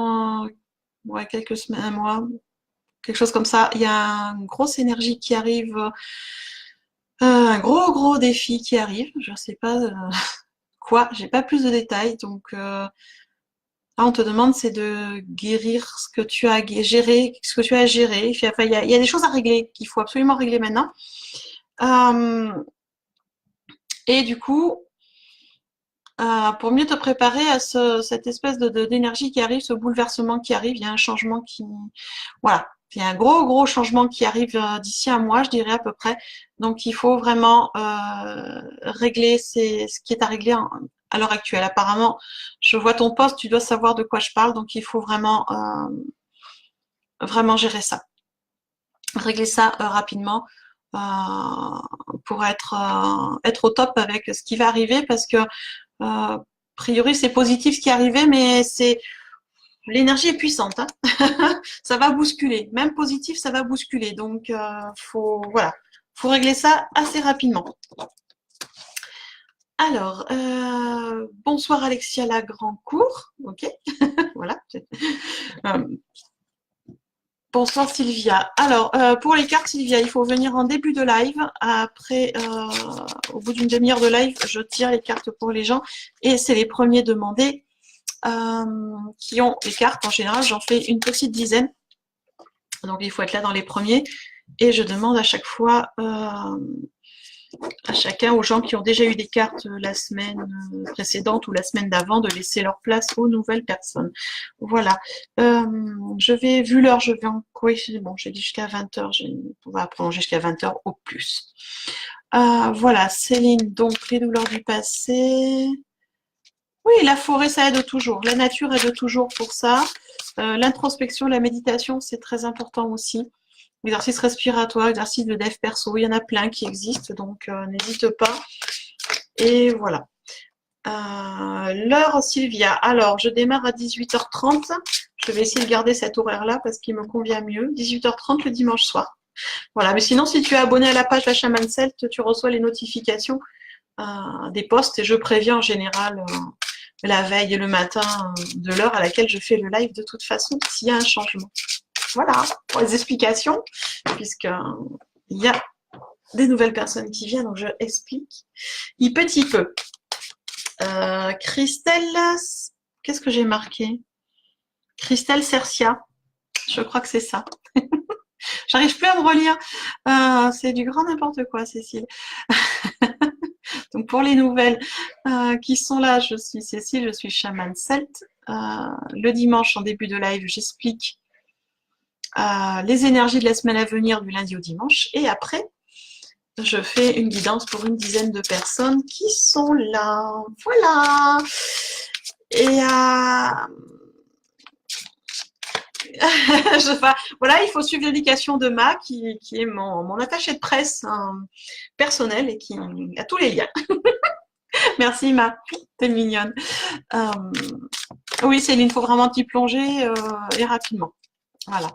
quelques semaines, un mois, quelque chose comme ça, il y a une grosse énergie qui arrive, un gros défi qui arrive. Je ne sais pas quoi, j'ai pas plus de détails, donc là, on te demande, c'est de guérir ce que tu as géré, ce que tu as géré. Enfin, il y a des choses à régler qu'il faut absolument régler maintenant. Et du coup, pour mieux te préparer à cette espèce d'énergie qui arrive, ce bouleversement qui arrive, il y a un changement qui... Voilà, il y a un gros changement qui arrive d'ici un mois, je dirais à peu près. Donc, il faut vraiment régler ce qui est à régler à l'heure actuelle. Apparemment, je vois ton poste, tu dois savoir de quoi je parle, donc il faut vraiment gérer ça. Régler ça rapidement pour être au top avec ce qui va arriver, parce que a priori c'est positif ce qui est arrivé, mais l'énergie est puissante, hein. Ça va bousculer, même positif ça va bousculer, donc faut régler ça assez rapidement. Alors, bonsoir Alexia Lagrandcourt, ok. Voilà. Bonsoir Sylvia. Alors, pour les cartes Sylvia, il faut venir en début de live. Après, au bout d'une demi-heure de live, je tire les cartes pour les gens. Et c'est les premiers demandés qui ont les cartes. En général, j'en fais une petite dizaine. Donc, il faut être là dans les premiers. Et je demande à chaque fois à chacun, aux gens qui ont déjà eu des cartes la semaine précédente ou la semaine d'avant, de laisser leur place aux nouvelles personnes. Voilà. Je vais, vu l'heure, je vais en... Oui, bon, j'ai dit jusqu'à 20h, on va prolonger jusqu'à 20h au plus. Voilà, Céline, donc les douleurs du passé. Oui, la forêt, ça aide toujours. La nature aide toujours pour ça. L'introspection, la méditation, c'est très important aussi. Exercice respiratoire, exercice de dev perso, il y en a plein qui existent, donc n'hésite pas. Et voilà. L'heure, Sylvia. Alors, je démarre à 18h30. Je vais essayer de garder cet horaire-là parce qu'il me convient mieux. 18h30 le dimanche soir. Voilà, mais sinon, si tu es abonné à la page La Chamane Celte, tu reçois les notifications des posts et je préviens en général la veille et le matin de l'heure à laquelle je fais le live de toute façon s'il y a un changement. Voilà, pour les explications, puisqu'il y a des nouvelles personnes qui viennent, donc je explique un petit peu. Christelle, qu'est-ce que j'ai marqué? Christelle Cercia, je crois que c'est ça. J'arrive plus à me relire. C'est du grand n'importe quoi, Cécile. Donc pour les nouvelles qui sont là, je suis Cécile, je suis chamane celte. Le dimanche, en début de live, j'explique les énergies de la semaine à venir du lundi au dimanche. Et après, je fais une guidance pour une dizaine de personnes qui sont là. Voilà. Et Voilà, il faut suivre l'éducation de Ma, qui est mon attaché de presse personnel et qui a tous les liens. Merci Ma, t'es mignonne. Euh, oui, Céline, il faut vraiment t'y plonger et rapidement. Voilà.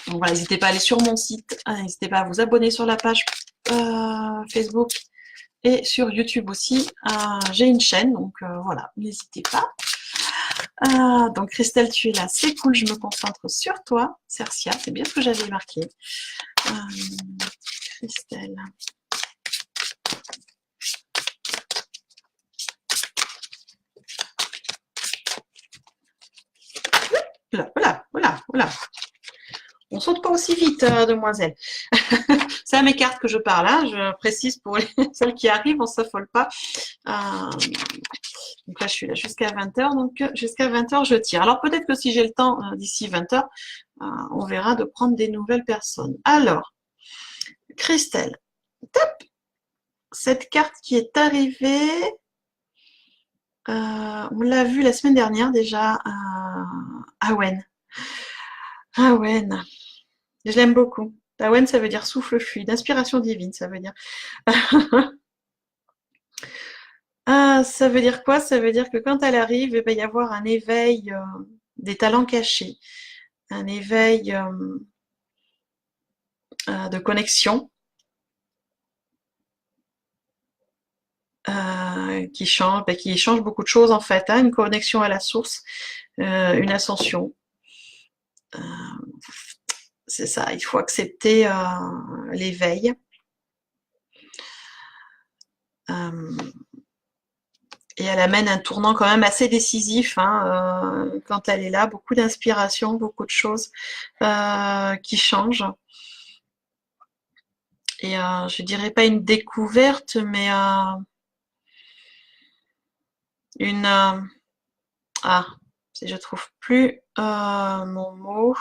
Donc voilà, n'hésitez pas à aller sur mon site, n'hésitez pas à vous abonner sur la page Facebook et sur YouTube aussi. J'ai une chaîne, donc voilà, n'hésitez pas. Donc Christelle, tu es là, c'est cool, je me concentre sur toi. Cercia, c'est bien ce que j'avais marqué. Christelle. Voilà. On saute pas aussi vite, demoiselle. C'est à mes cartes que je parle, hein. Je précise pour celles qui arrivent, on ne s'affole pas. Donc là, je suis là jusqu'à 20h. Donc jusqu'à 20h, je tire. Alors peut-être que si j'ai le temps d'ici 20h, on verra de prendre des nouvelles personnes. Alors, Christelle, top. Cette carte qui est arrivée, on l'a vue la semaine dernière déjà à Awen. Awen, je l'aime beaucoup. Awen, ça veut dire souffle fluide, inspiration divine, ça veut dire. Ça veut dire quoi? Ça veut dire que quand elle arrive, il va y avoir un éveil des talents cachés, un éveil de connexion qui change beaucoup de choses en fait, hein, une connexion à la source, une ascension. C'est ça, il faut accepter l'éveil. Et elle amène un tournant quand même assez décisif hein, quand elle est là, beaucoup d'inspiration, beaucoup de choses qui changent. Et je dirais pas une découverte, mais une si je trouve plus mon mot.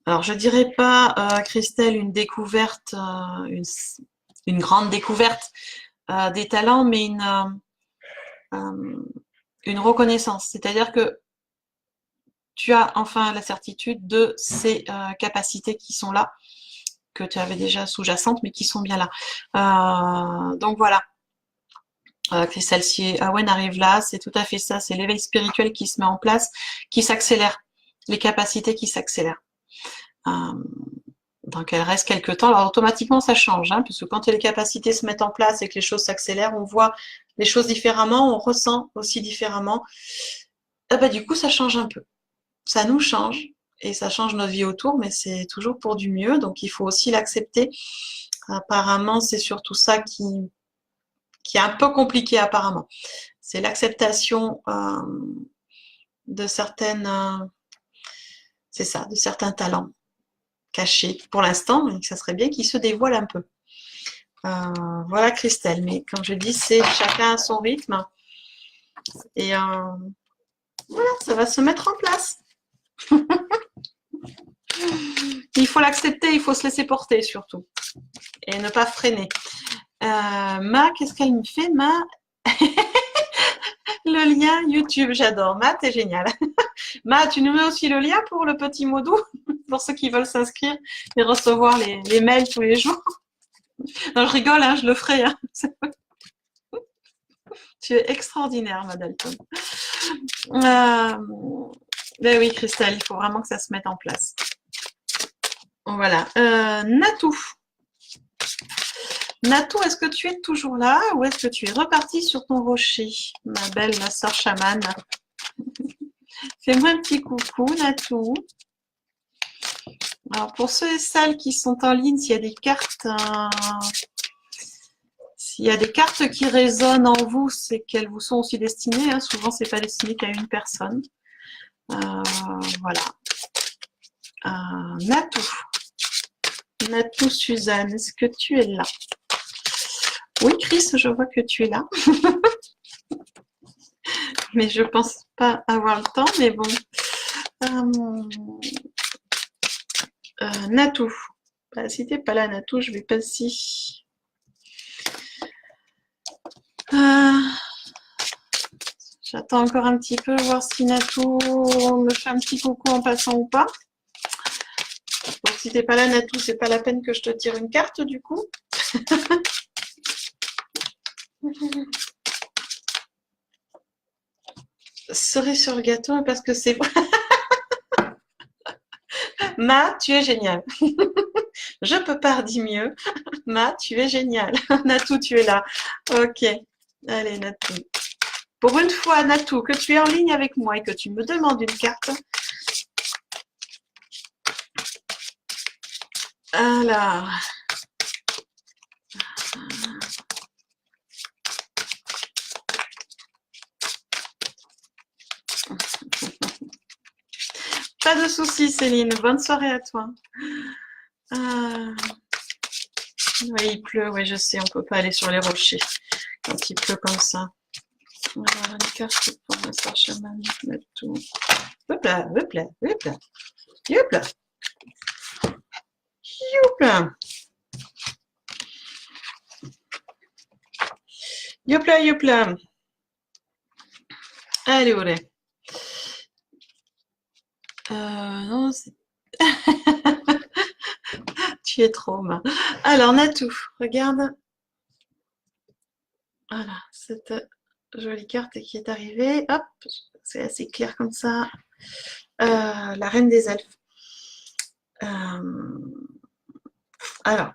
Alors je dirais pas Christelle une découverte, une grande découverte des talents, mais une reconnaissance. C'est-à-dire que tu as enfin la certitude de ces capacités qui sont là, que tu avais déjà sous-jacentes, mais qui sont bien là. Donc voilà. Christelle, si Awen arrive là, c'est tout à fait ça, c'est l'éveil spirituel qui se met en place, qui s'accélère, les capacités qui s'accélèrent. Donc elle reste quelques temps, alors automatiquement ça change, hein, puisque quand les capacités se mettent en place et que les choses s'accélèrent, on voit les choses différemment, on ressent aussi différemment. Et bah, du coup, ça change un peu. Ça nous change et ça change notre vie autour, mais c'est toujours pour du mieux, donc il faut aussi l'accepter. Apparemment, c'est surtout ça qui est un peu compliqué apparemment. C'est l'acceptation de certaines, c'est ça, de certains talents cachés pour l'instant, mais ça serait bien qu'ils se dévoilent un peu. Voilà Christelle, mais comme je dis, c'est chacun à son rythme et voilà, ça va se mettre en place. Il faut l'accepter, il faut se laisser porter surtout et ne pas freiner. Ma, qu'est-ce qu'elle me fait, Ma? Le lien YouTube, j'adore. Ma, t'es génial. Ma, tu nous mets aussi le lien pour le petit mot doux, pour ceux qui veulent s'inscrire et recevoir les mails tous les jours. Non, je rigole, hein, je le ferai. Hein. Tu es extraordinaire, ma Dalton. Ben oui, Christelle, il faut vraiment que ça se mette en place. Voilà. Natou. Natou, est-ce que tu es toujours là ou est-ce que tu es reparti sur ton rocher, ma belle sœur chamane? Fais-moi un petit coucou, Natou. Alors, pour ceux et celles qui sont en ligne, s'il y a des cartes, qui résonnent en vous, c'est qu'elles vous sont aussi destinées. Hein. Souvent, c'est pas destiné qu'à une personne. Voilà. Natou. Natou Suzanne, est-ce que tu es là? Oui, Chris, je vois que tu es là. Mais je pense pas avoir le temps, mais bon. Natou. Bah, si t'es pas là, Natou, je vais passer. J'attends encore un petit peu, voir si Natou me fait un petit coucou en passant ou pas. Donc si t'es pas là, Natou, c'est pas la peine que je te tire une carte du coup. Cerise sur le gâteau parce que c'est vrai. Ma, tu es génial. Je peux pas dire mieux. Ma, tu es génial. Natou, tu es là. Ok. Allez, Natou. Pour une fois, Natou, que tu es en ligne avec moi et que tu me demandes une carte. Alors. Pas de soucis, Céline. Bonne soirée à toi. Oui, il pleut. Oui, je sais, on peut pas aller sur les rochers quand il pleut comme ça. Alors, une carte pour le star chaman. Mettre tout. Hop là, hop là, hop là. Hop là. Hop là. Hop là, hop là. Allez, olé. Non, c'est... Tu es trop mal. Alors, Natou, regarde. Voilà, cette jolie carte qui est arrivée. Hop, c'est assez clair comme ça. La reine des elfes. Alors.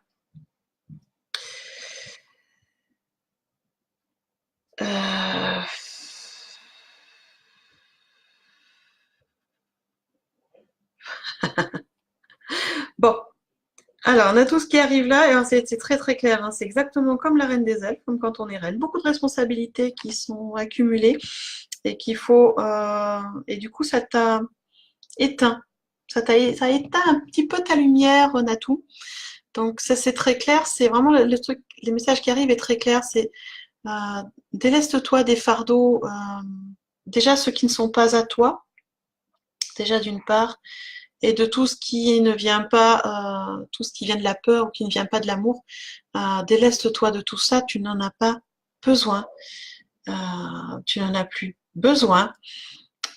Bon, alors on a tout ce qui arrive là, et c'est très très clair, hein. C'est exactement comme la reine des elfes, comme quand on est reine. Beaucoup de responsabilités qui sont accumulées et qu'il faut... et du coup, ça t'a éteint. Ça a éteint un petit peu ta lumière, Natou. Donc ça c'est très clair, c'est vraiment le truc, les messages qui arrivent est très clair, c'est déleste-toi des fardeaux, déjà ceux qui ne sont pas à toi, déjà d'une part, et de tout ce qui ne vient pas, tout ce qui vient de la peur ou qui ne vient pas de l'amour, déleste-toi de tout ça, tu n'en as pas besoin, tu n'en as plus besoin,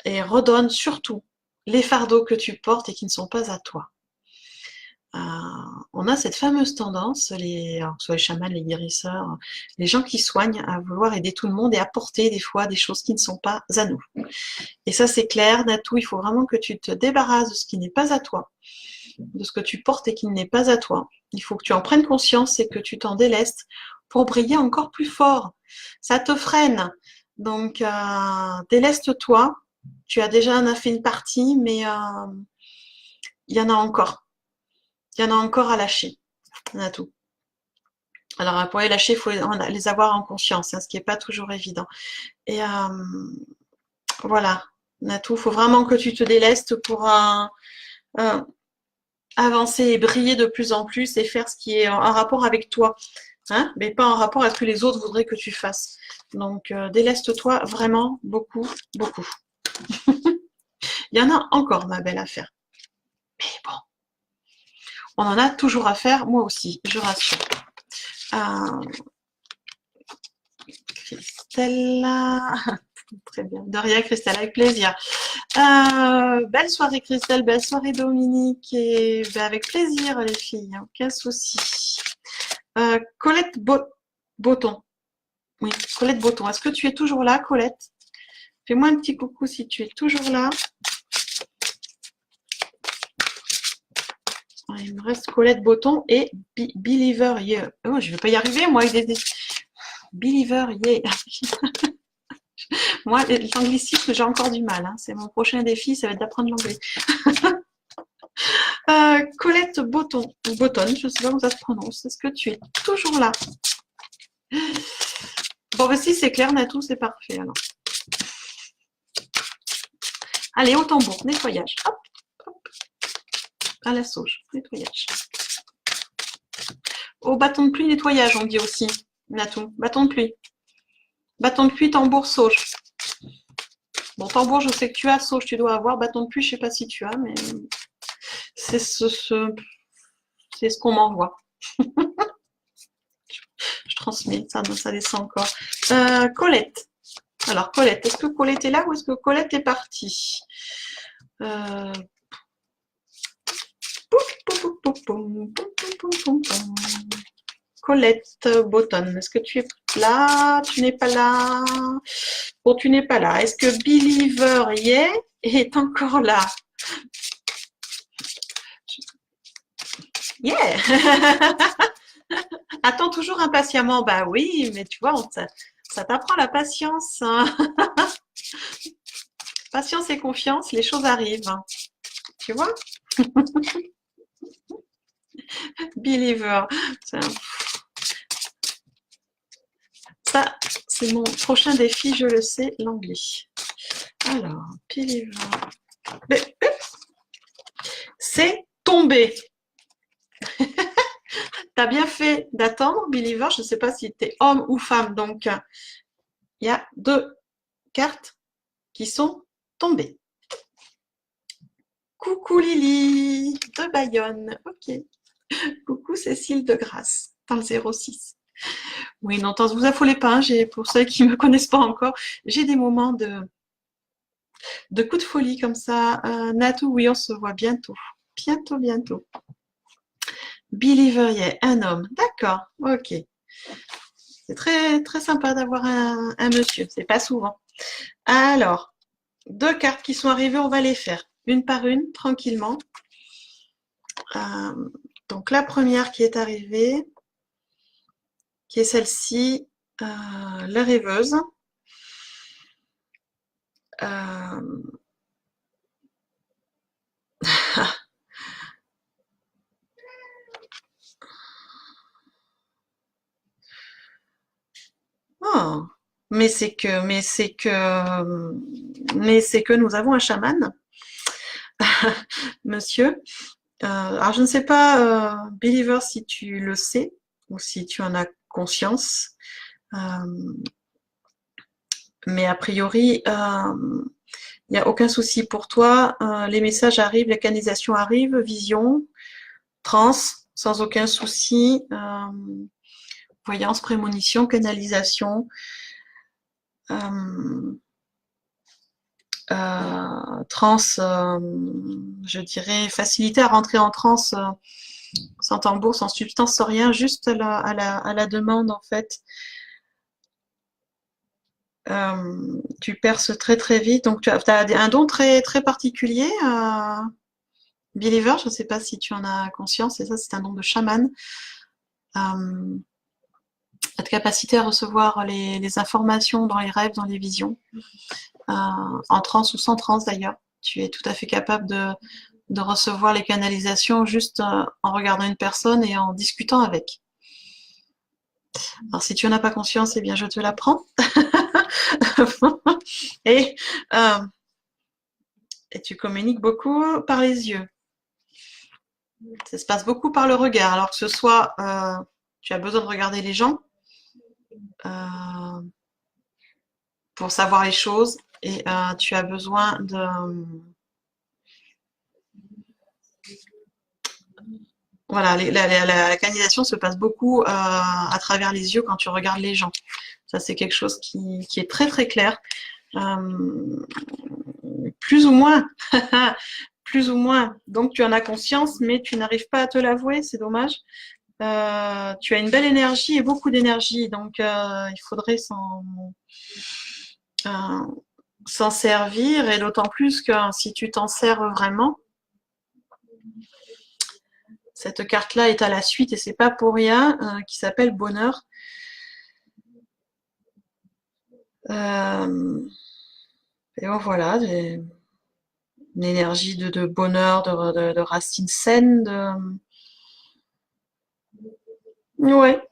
et redonne surtout les fardeaux que tu portes et qui ne sont pas à toi. On a cette fameuse tendance, alors, soit les chamans, les guérisseurs, les gens qui soignent, à vouloir aider tout le monde et apporter des fois des choses qui ne sont pas à nous. Et ça c'est clair, Natou, il faut vraiment que tu te débarrasses de ce qui n'est pas à toi, de ce que tu portes et qui n'est pas à toi. Il faut que tu en prennes conscience et que tu t'en délestes pour briller encore plus fort. Ça te freine, donc déleste-toi. Tu as déjà en as fait une partie, mais il y en a encore. Il y en a encore à lâcher, Natou. Alors pour les lâcher, il faut les avoir en conscience, hein, ce qui n'est pas toujours évident. Et voilà, Natou, il faut vraiment que tu te délestes pour avancer et briller de plus en plus et faire ce qui est en rapport avec toi, hein, mais pas en rapport avec ce que les autres voudraient que tu fasses. Donc déleste-toi vraiment beaucoup, beaucoup. Il y en a encore, ma belle, à faire. Mais bon, on en a toujours à faire, moi aussi, je rassure. Christella. Très bien. De rien, Christelle, avec plaisir. Belle soirée, Christelle. Belle soirée, Dominique. Et ben, avec plaisir, les filles. Aucun souci. Colette Botton. Oui, Colette Botton. Est-ce que tu es toujours là, Colette? Fais-moi un petit coucou si tu es toujours là. Il me reste Colette Botton et Believer Yeah. Oh, je ne vais pas y arriver, moi. Believer Yeah. Moi, l'anglicisme, j'ai encore du mal, hein. C'est mon prochain défi, ça va être d'apprendre l'anglais. Colette Botton, je ne sais pas comment ça se prononce. Est-ce que tu es toujours là? Bon, ben si c'est clair, Natou, c'est parfait alors. Allez, au tambour, nettoyage. Hop, hop. À la sauge, nettoyage. Au bâton de pluie, nettoyage, on dit aussi, Natou. Bâton de pluie. Bâton de pluie, tambour, sauge. Bon, tambour, je sais que tu as, sauge, tu dois avoir. Bâton de pluie, je ne sais pas si tu as, mais c'est ce qu'on m'envoie. Je transmets, ça descend encore. Colette. Alors, Colette, est-ce que Colette est là ou est-ce que Colette est partie? Colette Botton, est-ce que tu es là? Tu n'es pas là? Bon, tu n'es pas là. Est-ce que Believer y est encore là? Yeah! Attends toujours impatiemment. Bah oui, mais tu vois, ça t'apprend la patience, hein. Patience et confiance, les choses arrivent. Tu vois? Believer. Ça, c'est mon prochain défi, je le sais, l'anglais. Alors, Believer. C'est tombé. T'as bien fait d'attendre, Believer. Je ne sais pas si tu es homme ou femme. Donc, il y a 2 cartes qui sont tombées. Coucou Lily de Bayonne. Ok. Coucou Cécile de Grasse dans le 06. Oui, non, vous affolez pas. Pour ceux qui ne me connaissent pas encore, j'ai des moments de coups de folie comme ça. Natou, oui, on se voit bientôt. Bientôt, bientôt. Believer, yeah, un homme. D'accord, ok. C'est très, très sympa d'avoir un monsieur. C'est pas souvent. Alors, 2 cartes qui sont arrivées, on va les faire une par une, tranquillement. Donc, la première qui est arrivée, qui est celle-ci, la rêveuse. Oh, mais c'est que nous avons un chaman, monsieur. Alors je ne sais pas, Believer, si tu le sais ou si tu en as conscience, mais a priori, il n'y a aucun souci pour toi. Les messages arrivent, les canalisations arrivent, vision, trans, sans aucun souci. Voyance, prémonition, canalisation. Trans, je dirais facilité à rentrer en transe sans tambour, sans substance, sans rien, juste à la demande en fait. Tu perces très très vite, donc tu as un don très très particulier, Believer. Je ne sais pas si tu en as conscience, et ça c'est un don de chaman. Cette capacité à recevoir les informations dans les rêves, dans les visions, en transe ou sans transe d'ailleurs. Tu es tout à fait capable de recevoir les canalisations juste en regardant une personne et en discutant avec. Alors si tu n'en as pas conscience, eh bien je te l'apprends. et, et tu communiques beaucoup par les yeux. Ça se passe beaucoup par le regard. Alors que ce soit, tu as besoin de regarder les gens pour savoir les choses, et tu as besoin de... Voilà, la canalisation se passe beaucoup à travers les yeux quand tu regardes les gens. Ça, c'est quelque chose qui est très très clair. Plus ou moins. Plus ou moins. Donc, tu en as conscience, mais tu n'arrives pas à te l'avouer, c'est dommage. Tu as une belle énergie et beaucoup d'énergie, donc il faudrait s'en servir, et d'autant plus que si tu t'en sers vraiment, cette carte-là est à la suite et c'est pas pour rien, qui s'appelle bonheur. Et bon, voilà, une énergie de bonheur, de racines saines, ouais.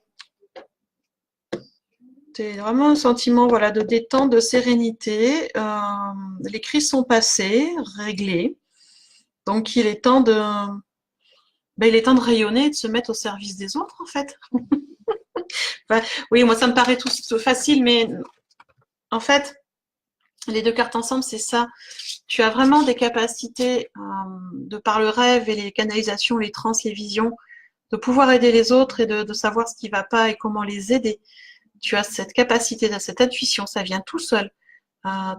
C'est vraiment un sentiment, voilà, de détente, de sérénité. Les crises sont passées, réglées. Donc il est temps il est temps de rayonner et de se mettre au service des autres, en fait. Enfin, oui, moi ça me paraît tout facile, mais en fait, les 2 cartes ensemble, c'est ça. Tu as vraiment des capacités, de par le rêve et les canalisations, les trans, les visions, de pouvoir aider les autres et de savoir ce qui ne va pas et comment les aider. Tu as cette capacité, cette intuition, ça vient tout seul.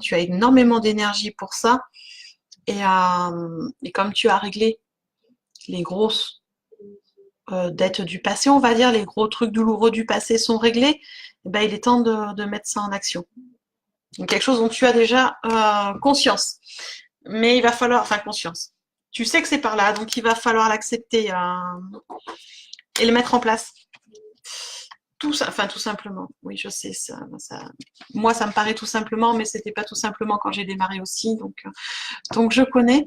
Tu as énormément d'énergie pour ça. Et comme tu as réglé les grosses dettes du passé, on va dire, les gros trucs douloureux du passé sont réglés, eh ben, il est temps de mettre ça en action. Donc, quelque chose dont tu as déjà conscience. Mais il va falloir, enfin conscience. Tu sais que c'est par là, donc il va falloir l'accepter et le mettre en place. Tout ça, enfin tout simplement. Oui, je sais moi, ça me paraît tout simplement, mais c'était pas tout simplement quand j'ai démarré aussi, donc je connais.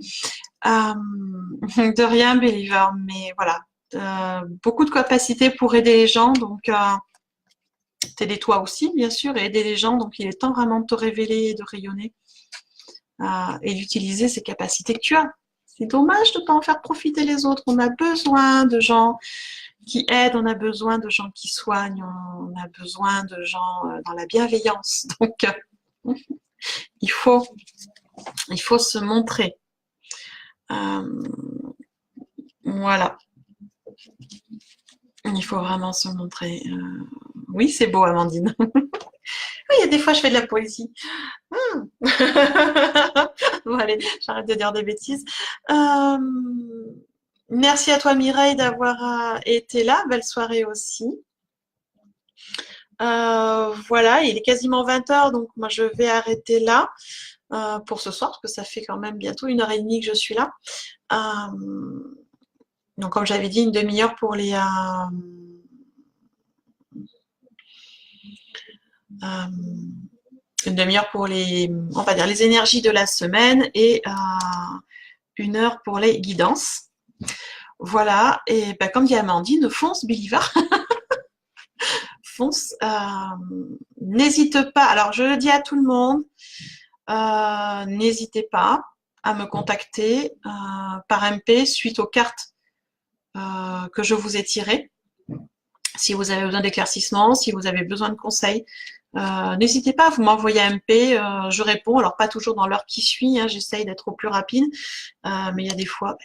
De rien, Believer, mais voilà, beaucoup de capacité pour aider les gens, donc t'aider toi aussi, bien sûr, et aider les gens. Donc il est temps vraiment de te révéler et de rayonner et d'utiliser ces capacités que tu as. C'est dommage de ne pas en faire profiter les autres. On a besoin de gens qui aident, on a besoin de gens qui soignent, on a besoin de gens dans la bienveillance. Donc, il faut se montrer. Voilà. Il faut vraiment se montrer. Oui, c'est beau, Amandine. Oui, il y a des fois, je fais de la poésie. Bon, allez, j'arrête de dire des bêtises. Merci à toi, Mireille, d'avoir été là. Belle soirée aussi. Voilà, il est quasiment 20h, donc moi je vais arrêter là pour ce soir, parce que ça fait quand même bientôt 1h30 que je suis là. Donc comme j'avais dit, une demi-heure pour les une demi-heure pour les, on va dire, les énergies de la semaine et 1 heure pour les guidances. Voilà, et ben, comme dit Amandine, fonce, Believer. Fonce. N'hésite pas, alors je le dis à tout le monde, n'hésitez pas à me contacter par MP suite aux cartes que je vous ai tirées. Si vous avez besoin d'éclaircissement, si vous avez besoin de conseils, n'hésitez pas, vous m'envoyez un MP, je réponds. Alors pas toujours dans l'heure qui suit, hein, j'essaye d'être au plus rapide, mais il y a des fois,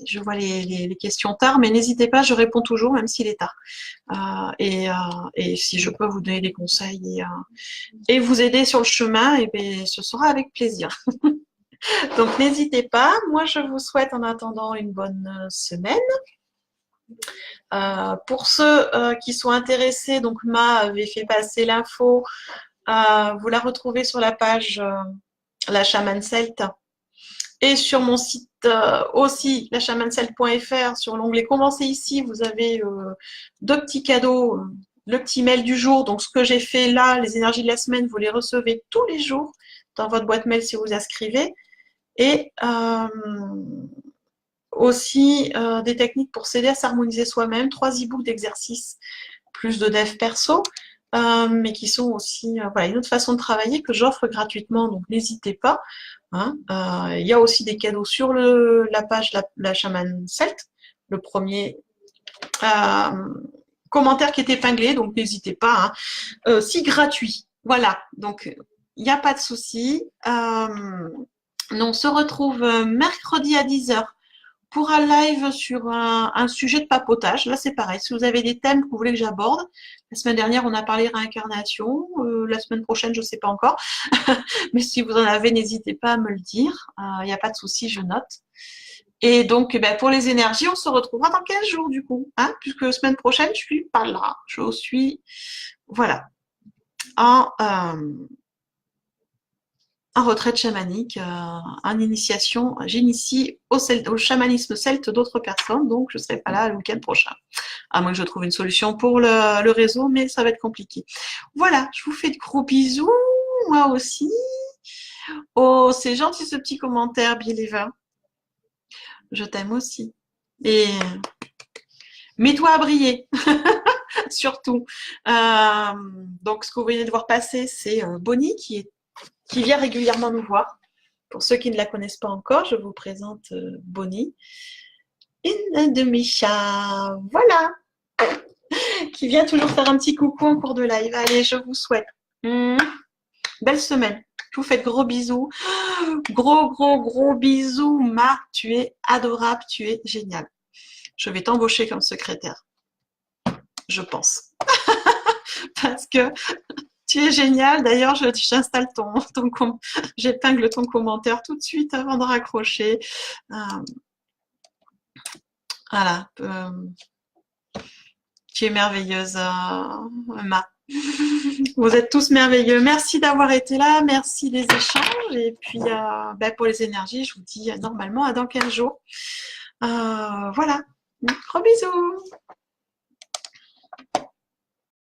je vois les questions tard, mais n'hésitez pas, je réponds toujours, même s'il est tard. Et si je peux vous donner des conseils et vous aider sur le chemin, et bien, ce sera avec plaisir. Donc n'hésitez pas. Moi, je vous souhaite en attendant une bonne semaine. Pour ceux qui sont intéressés, donc Ma avait fait passer l'info. Vous la retrouvez sur la page La Chamane Celte et sur mon site aussi, lachamancelt.fr, sur l'onglet Commencez ici, vous avez 2 petits cadeaux. Le petit mail du jour, donc ce que j'ai fait là, les énergies de la semaine, vous les recevez tous les jours dans votre boîte mail si vous inscrivez. Et aussi des techniques pour s'aider à s'harmoniser soi-même, 3 e-books d'exercices, plus de dev perso, mais qui sont aussi voilà, une autre façon de travailler que j'offre gratuitement, donc n'hésitez pas. Hein. Il y a aussi des cadeaux sur la page la Chamane Celte, le premier commentaire qui est épinglé, donc n'hésitez pas. Hein. Si gratuit, voilà, donc il n'y a pas de souci. On se retrouve mercredi à 10h pour un live sur un sujet de papotage. Là, c'est pareil. Si vous avez des thèmes que vous voulez que j'aborde, la semaine dernière, on a parlé réincarnation. La semaine prochaine, je ne sais pas encore. Mais si vous en avez, n'hésitez pas à me le dire. Il n'y a pas de souci, je note. Et donc, ben, pour les énergies, on se retrouvera dans 15 jours, du coup. Hein, puisque semaine prochaine, je suis pas là. Je suis, voilà, en retraite chamanique, en initiation. J'initie au chamanisme celte d'autres personnes, donc je ne serai pas là le week-end prochain. À moins que je trouve une solution pour le réseau, mais ça va être compliqué. Voilà, je vous fais de gros bisous, moi aussi. Oh, c'est gentil ce petit commentaire, Believer. Je t'aime aussi. Et mets-toi à briller, surtout. Donc, ce que vous venez de voir passer, c'est Bonnie qui vient régulièrement nous voir. Pour ceux qui ne la connaissent pas encore, je vous présente Bonnie, une de mes chats, voilà, qui vient toujours faire un petit coucou en cours de live. Allez, je vous souhaite belle semaine. Je vous fais de gros bisous. Gros, gros, gros bisous. Ma, tu es adorable, tu es génial. Je vais t'embaucher comme secrétaire. Je pense. Parce que Tu es génial. D'ailleurs, j'installe j'épingle ton commentaire tout de suite avant de raccrocher. Voilà. Tu es merveilleuse, Ma. Vous êtes tous merveilleux. Merci d'avoir été là. Merci des échanges. Et puis, pour les énergies, je vous dis normalement à dans 15 jours. Voilà. Gros bisous.